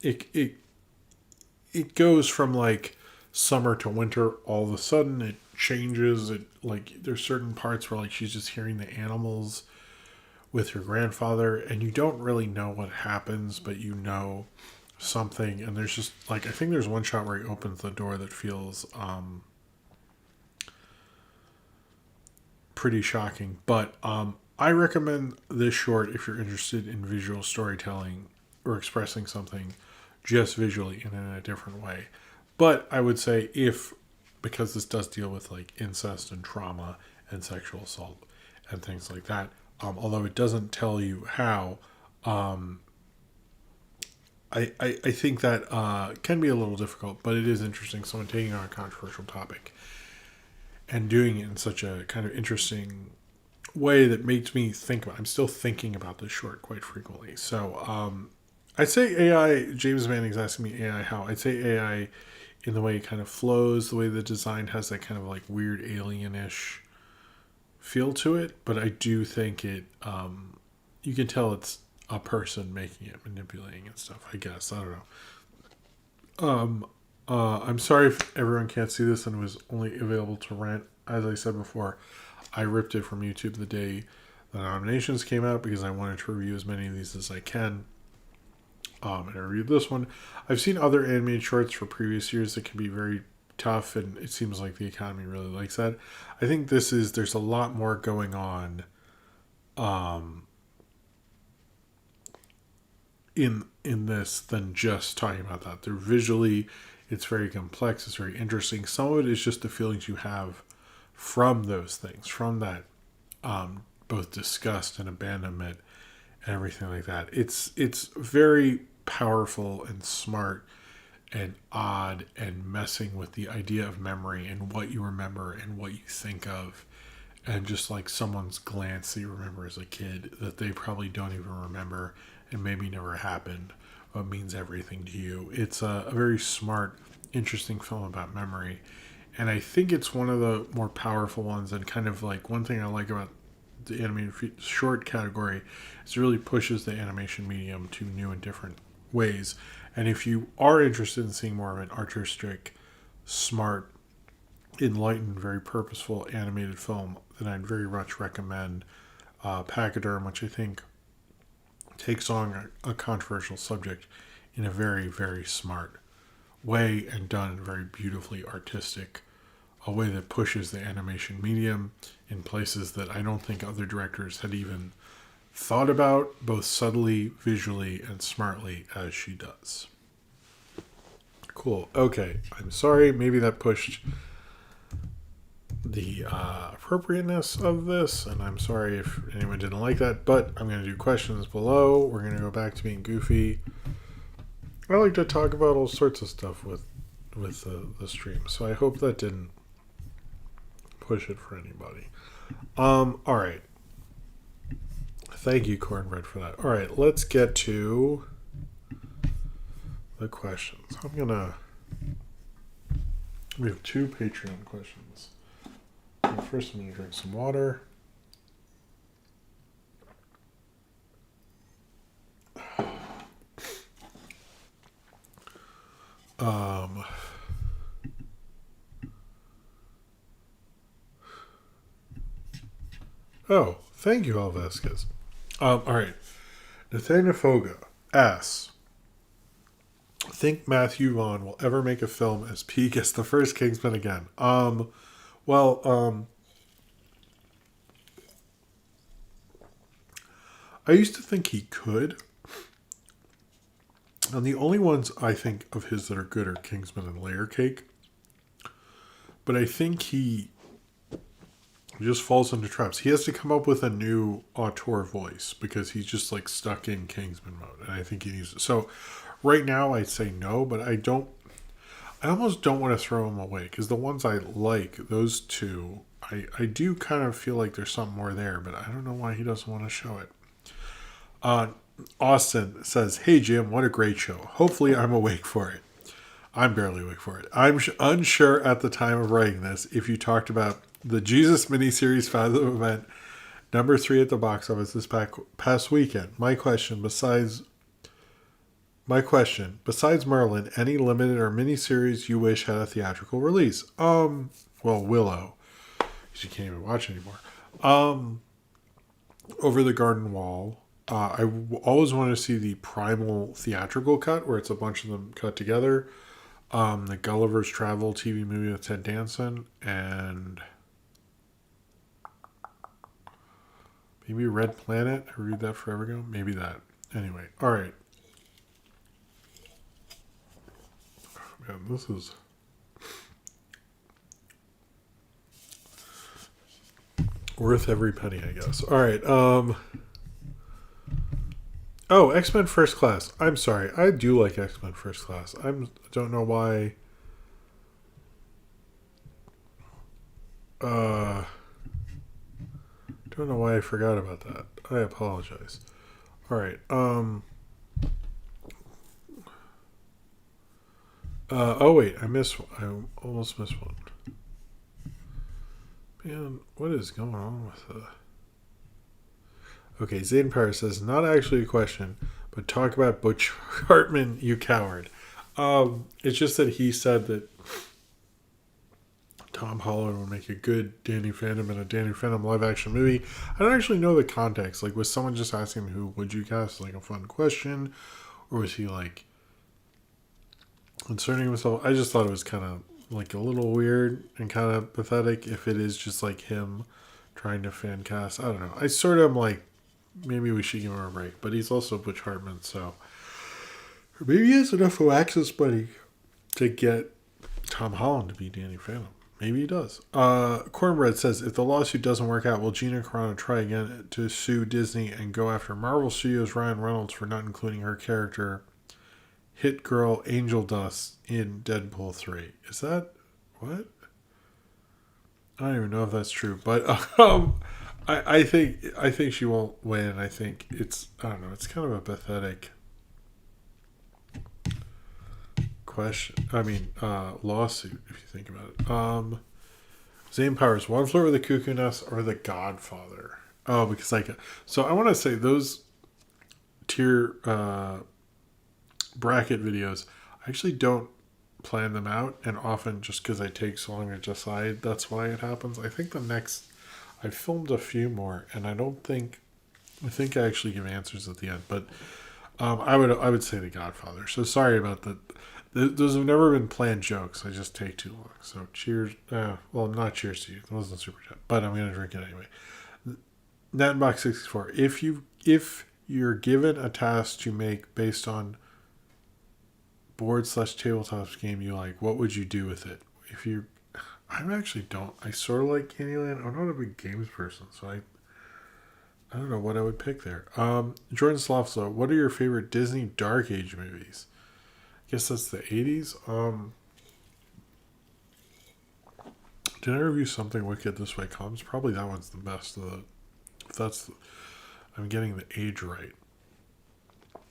it goes from like summer to winter. All of a sudden it changes. It, like, there's certain parts where like she's just hearing the animals with her grandfather, and you don't really know what happens, but you know something. And there's just like, I think there's one shot where he opens the door that feels pretty shocking. But I recommend this short if you're interested in visual storytelling or expressing something just visually and in a different way. But I would say, if, because this does deal with like incest and trauma and sexual assault and things like that, although it doesn't tell you how, I think that can be a little difficult, but it is interesting. Someone taking on a controversial topic and doing it in such a kind of interesting way that makes me think about. I'm still thinking about this short quite frequently. So I'd say AI. James Manning's asking me AI how. I'd say AI in the way it kind of flows, the way the design has that kind of like weird alienish feel to it. But I do think it. You can tell it's a person making it, manipulating and stuff. I guess, I don't know. I'm sorry if everyone can't see this and it was only available to rent. As I said before, I ripped it from YouTube the day the nominations came out because I wanted to review as many of these as I can. And I reviewed this one. I've seen other animated shorts for previous years that can be very tough, and it seems like the Academy really likes that. I think there's a lot more going on in this than just talking about that. They're visually, it's very complex, it's very interesting. Some of it is just the feelings you have from those things, from that both disgust and abandonment and everything like that. It's very powerful and smart and odd, and messing with the idea of memory and what you remember and what you think of, and just like someone's glance that you remember as a kid that they probably don't even remember and maybe never happened, but means everything to you. It's a very smart, interesting film about memory, and I think it's one of the more powerful ones. And kind of like, one thing I like about the animated short category is it really pushes the animation medium to new and different ways. And if you are interested in seeing more of an artistic, smart, enlightened, very purposeful animated film, then I'd very much recommend Pacheydrme, which I think takes on a controversial subject in a very, very smart way, and done very beautifully artistic, a way that pushes the animation medium in places that I don't think other directors had even thought about, both subtly, visually, and smartly as she does. Cool. Okay. I'm sorry. Maybe that pushed the appropriateness of this, and I'm sorry if anyone didn't like that, but I'm going to do questions below. We're going to go back to being goofy. I like to talk about all sorts of stuff with the stream, so I hope that didn't push it for anybody. All right. Thank you, Cornbread, for that. All right, let's get to the questions. We have 2 Patreon questions. First, I'm going to drink some water. Oh, thank you, Al Vasquez. All right. Nathaniel Foga asks, think Matthew Vaughn will ever make a film as peak as the first Kingsman again? I used to think he could. And the only ones I think of his that are good are Kingsman and Layer Cake. but I think he just falls into traps. He has to come up with a new auteur voice because he's just like stuck in Kingsman mode, and I think he needs it. So right now I'd say no, but I don't. I almost don't want to throw them away because the ones I like, those two, I do kind of feel like there's something more there, but I don't know why he doesn't want to show it. Austin says, "Hey Jim, what a great show. Hopefully I'm awake for it. I'm barely awake for it. I'm unsure at the time of writing this if you talked about the Jesus miniseries Fathom event number 3 at the box office this past weekend. My question, besides Merlin, any limited or miniseries you wish had a theatrical release? Well, Willow, because you can't even watch anymore. Over the Garden Wall. I always want to see the Primal theatrical cut where it's a bunch of them cut together. The Gulliver's Travel TV movie with Ted Danson, and maybe Red Planet. I read that forever ago. Maybe that. Anyway, all right. Oh, man, this is worth every penny, I guess. All right. Oh, X-Men First Class. I'm sorry. I do like X-Men First Class. I don't know why. Don't know why I forgot about that. I apologize. All right. Oh wait, I almost missed one. Man, what is going on with Okay, Zayden Paris says, not actually a question, but talk about Butch Hartman, you coward. It's just that he said that Tom Holland would make a good Danny Phantom in a Danny Phantom live action movie. I don't actually know the context. Like, was someone just asking him who would you cast? Like a fun question? Or was he like concerning himself? I just thought it was kind of like a little weird and kind of pathetic if it is just like him trying to fan cast. I don't know. I sort of am like, maybe we should give him a break. But he's also Butch Hartman, so maybe he has enough access money to get Tom Holland to be Danny Phantom. Maybe he does. Cornbread says, if the lawsuit doesn't work out, will Gina Carano try again to sue Disney and go after Marvel Studios' Ryan Reynolds for not including her character, hit girl Angel Dust, in Deadpool 3? Is that what? I don't even know if that's true, but I think she won't win. I think it's, I don't know, it's kind of a pathetic question. I mean, lawsuit, if you think about it. Zane Powers, One Flew Over the Cuckoo Nest or The Godfather? Oh, because like, so I want to say those tier bracket videos, I actually don't plan them out, and often just because I take so long to decide, that's why it happens. I think I filmed a few more, and I think I actually give answers at the end, but I would say The Godfather. So sorry about that. Those have never been planned jokes. I just take too long. So cheers. Well, not cheers to you. It wasn't super chat, but I'm gonna drink it anyway. Natbox64. If you're given a task to make based on board/tabletops game you like, what would you do with it? I sort of like Candyland. I'm not a big games person, so I don't know what I would pick there. Jordan Slofslow, what are your favorite Disney Dark Age movies? I guess that's the 80s. Did I review Something Wicked This Way Comes? Probably that one's the best of the, if that's the, I'm getting the age right.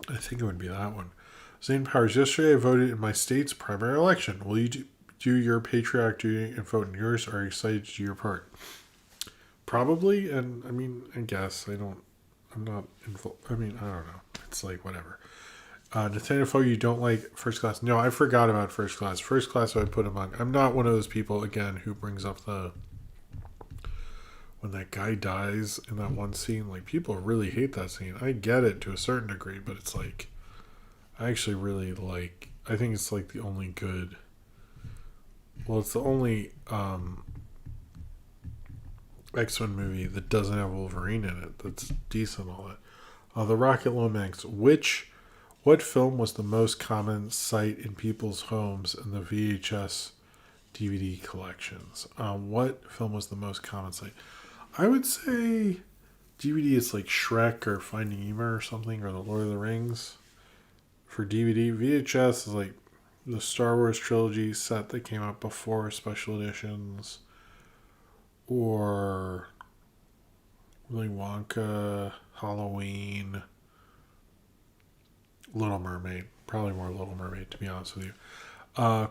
I think it would be that one. Zane Powers, yesterday I voted in my state's primary election. Will you do your patriotic duty and vote in yours, or are you excited to do your part? Probably, and I mean, I guess, I don't know. It's like, whatever. Nathaniel Foe, you don't like First Class? No, I forgot about First Class. First Class I would put among. I'm not one of those people, again, who brings up when that guy dies in that one scene. Like, people really hate that scene. I get it to a certain degree, but it's like, I actually really like, I think it's like the only good, well, it's the only X-Men movie that doesn't have Wolverine in it that's decent. All that. The Rocket Lomax, what film was the most common sight in people's homes in the VHS DVD collections. What film was the most common site? I would say DVD is like Shrek or Finding Nemo or something, or The Lord of the Rings. For DVD, VHS is like the Star Wars trilogy set that came out before special editions, or Willy Wonka, Halloween, Little Mermaid. Probably more Little Mermaid, to be honest with you.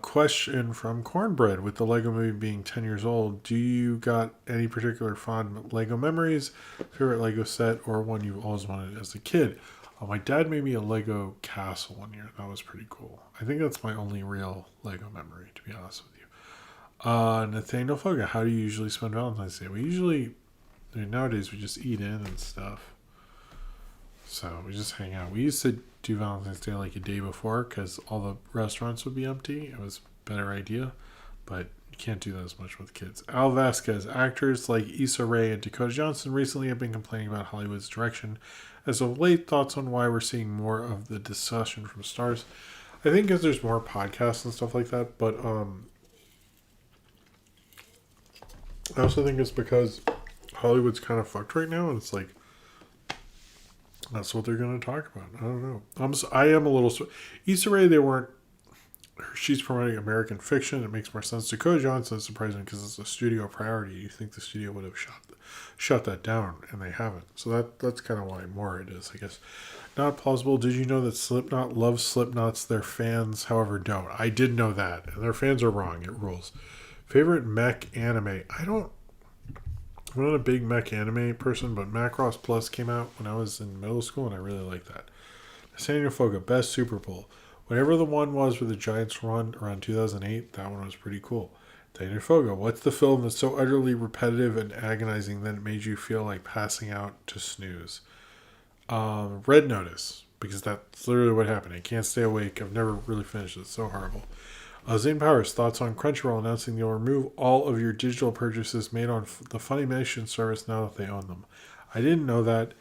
Question from Cornbread. With the Lego movie being 10 years old, do you got any particular fond Lego memories, favorite Lego set, or one you always wanted as a kid? My dad made me a Lego castle one year. That was pretty cool. I think that's my only real Lego memory, to be honest with you. Nathaniel Foga, how do you usually spend Valentine's Day? Nowadays we just eat in and stuff. So we just hang out. We used to do Valentine's Day like a day before because all the restaurants would be empty. It was a better idea, but you can't do that as much with kids. Al Vasquez, actors like Issa Rae and Dakota Johnson recently have been complaining about Hollywood's direction. As of late, thoughts on why we're seeing more of the discussion from stars? I think because there's more podcasts and stuff like that, but I also think it's because Hollywood's kind of fucked right now, and it's like that's what they're going to talk about. I don't know. I am a little. Issa Rae, they weren't. She's promoting American fiction. It makes more sense. Dakota Johnson is surprising because it's a studio priority. You think the studio would have shut that down, and they haven't. So that's kind of why more it is, I guess. Not plausible. Did you know that Slipknot loves Slipknots? Their fans, however, don't. I did know that, and their fans are wrong. It rules. Favorite mech anime? I'm not a big mech anime person, but Macross Plus came out when I was in middle school, and I really liked that. Nathaniel Foga, best Super Bowl. Whatever the one was where the Giants run around 2008, that one was pretty cool. Nathaniel Foga, what's the film that's so utterly repetitive and agonizing that it made you feel like passing out to snooze? Red Notice, because that's literally what happened. I can't stay awake. I've never really finished it. It's so horrible. Zane Powers, thoughts on Crunchyroll announcing they'll remove all of your digital purchases made on the Funimation service now that they own them. I didn't know that.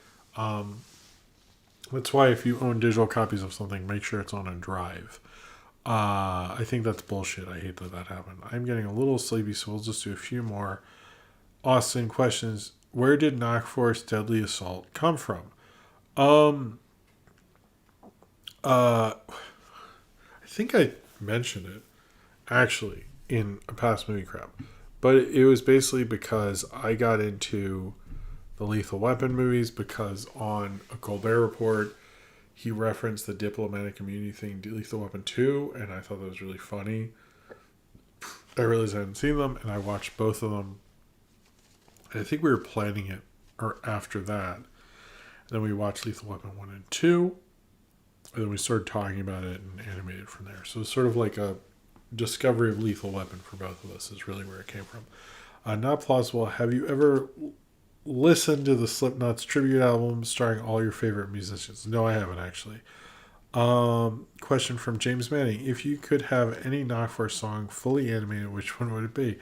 That's why if you own digital copies of something, make sure it's on a drive. I think that's bullshit. I hate that happened. I'm getting a little sleepy, so we'll just do a few more. Austin questions. Where did Knock Force Deadly Assault come from? I think I mentioned it actually in a past movie crap, but it was basically because I got into the Lethal Weapon movies because on a Colbert Report he referenced the diplomatic immunity thing to Lethal Weapon 2, and I thought that was really funny. I realized I hadn't seen them, and I watched both of them. I think we were planning it or after that, and then we watched Lethal Weapon 1 and 2, and then we started talking about it and animated from there. So it's sort of like a discovery of Lethal Weapon for both of us is really where it came from. Not plausible. Have you ever listened to the Slipknot's tribute album starring all your favorite musicians? No, I haven't actually. Question from James Manning. If you could have any Knockforce song fully animated, which one would it be?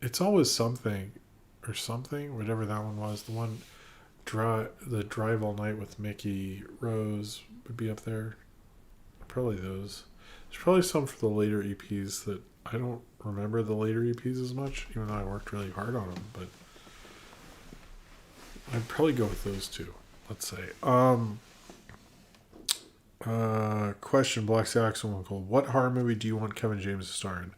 It's always something or something, whatever that one was. The one the Drive All Night with Mickey Rose would be up there. Probably those. There's probably some for the later EPs that I don't remember the later EPs as much, even though I worked really hard on them, but I'd probably go with those two, let's say. Question, Black Saxon, what horror movie do you want Kevin James to star in?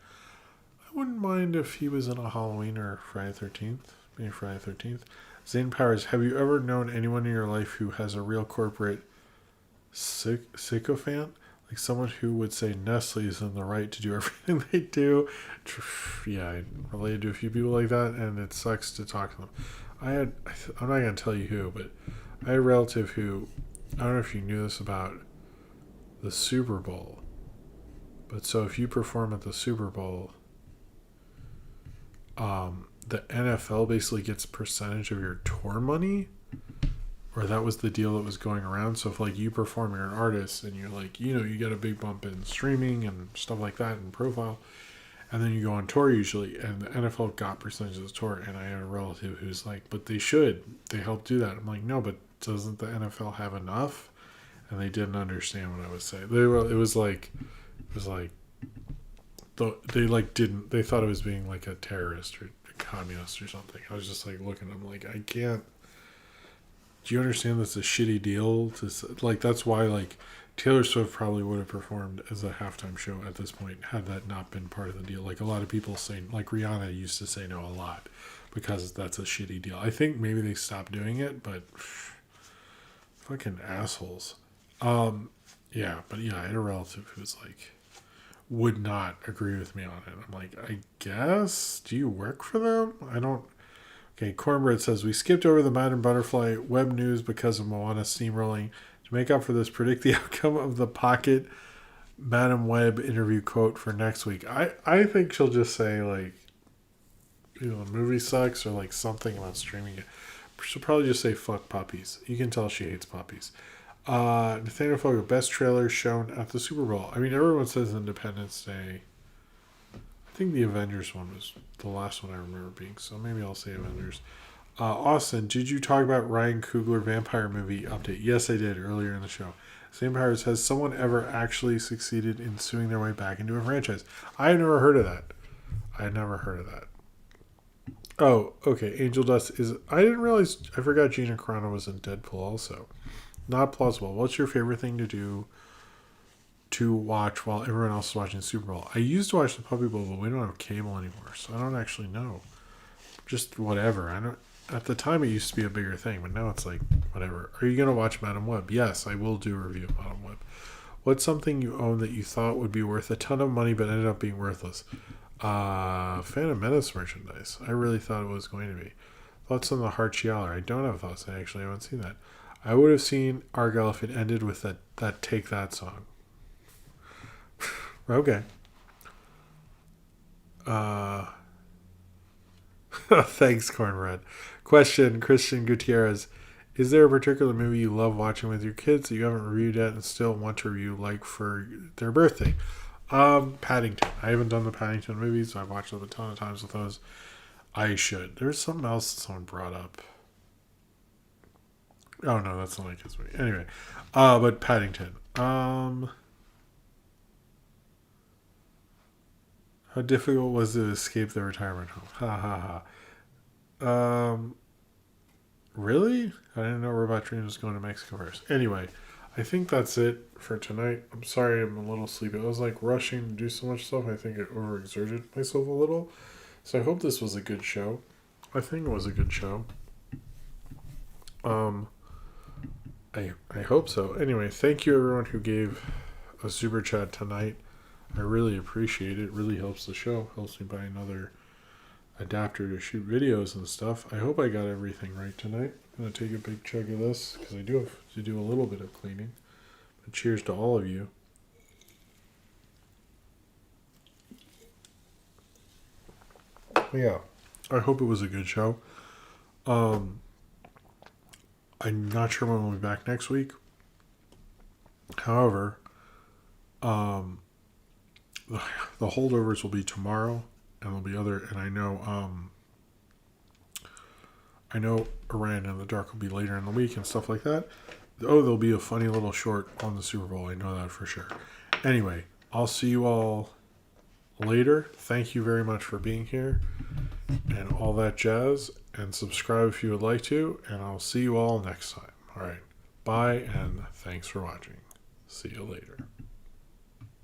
I wouldn't mind if he was in a Halloween or Friday the 13th. Maybe Friday the 13th. Zane Powers, have you ever known anyone in your life who has a real corporate sycophant? Like someone who would say Nestle is in the right to do everything they do. Yeah, I related to a few people like that, and it sucks to talk to them. I'm not going to tell you who, but I had a relative who, I don't know if you knew this about the Super Bowl, but so if you perform at the Super Bowl, the NFL basically gets a percentage of your tour money, or that was the deal that was going around. So if like you perform, you're an artist, and you're like, you get a big bump in streaming and stuff like that and profile, and then you go on tour usually, and the NFL got percentage of the tour. And I had a relative who's like, but they help do that. I'm like, no, but doesn't the NFL have enough? And they didn't understand what I was saying. It was like they like didn't. They thought it was being like a terrorist or a communist or something. I was just like looking. I'm like, I can't. Do you understand this is a shitty deal? Like that's why like Taylor Swift probably would have performed as a halftime show at this point had that not been part of the deal. Like a lot of people say, like Rihanna used to say no a lot because that's a shitty deal. I think maybe they stopped doing it, but fucking assholes. Yeah, but yeah, I had a relative who was like would not agree with me on it. I'm like, I guess. Do you work for them? I don't. Okay, Cornbread says, we skipped over the Madam Butterfly web news because of Moana steamrolling. To make up for this, predict the outcome of the Pocket Madam Web interview quote for next week. I think she'll just say, like, you know, the movie sucks or, like, something about streaming it. She'll probably just say, fuck puppies. You can tell she hates puppies. Nathaniel Fogel, best trailer shown at the Super Bowl. I mean, everyone says Independence Day. I think the Avengers one was the last one I remember being, so maybe I'll say Avengers. Austin, did you talk about Ryan Coogler vampire movie update? Yes, I did earlier in the show. Vampires, has someone ever actually succeeded in suing their way back into a franchise? I had never heard of that. Oh, okay. Angel Dust is... I didn't realize... I forgot Gina Carano was in Deadpool also. Not plausible. What's your favorite thing to do to watch while everyone else is watching Super Bowl? I used to watch the Puppy Bowl, but we don't have cable anymore, so I don't actually know. Just whatever. I don't. At the time, it used to be a bigger thing, but now it's like whatever. Are you gonna watch Madam Web? Yes, I will do a review of Madam Web. What's something you own that you thought would be worth a ton of money but ended up being worthless? Phantom Menace merchandise. I really thought it was going to be. Thoughts on the Argylle? I don't have thoughts. I actually haven't seen that. I would have seen Argylle if it ended with that Take That song. Okay. Thanks, Cornbread. Question, Christian Gutierrez. Is there a particular movie you love watching with your kids that you haven't reviewed yet and still want to review, like for their birthday? Paddington. I haven't done the Paddington movies. I've watched them a ton of times with those. I should. There's something else that someone brought up. Oh, no, that's not like his movie. Anyway, but Paddington. How difficult was it to escape the retirement home? Ha ha ha. Really? I didn't know Robot Dreams was going to Mexico first. Anyway, I think that's it for tonight. I'm sorry I'm a little sleepy. I was like rushing to do so much stuff. I think I overexerted myself a little. So I hope this was a good show. I think it was a good show. I hope so. Anyway, thank you everyone who gave a super chat tonight. I really appreciate it. It really helps the show. Helps me buy another adapter to shoot videos and stuff. I hope I got everything right tonight. I'm going to take a big chug of this because I do have to do a little bit of cleaning. But cheers to all of you. Yeah, I hope it was a good show. I'm not sure when we'll be back next week. However, the holdovers will be tomorrow, and there'll be other. And I know Iran in the Dark will be later in the week and stuff like that. Oh, there'll be a funny little short on the Super Bowl. I know that for sure. Anyway, I'll see you all later. Thank you very much for being here and all that jazz. And subscribe if you would like to. And I'll see you all next time. All right. Bye, and thanks for watching. See you later.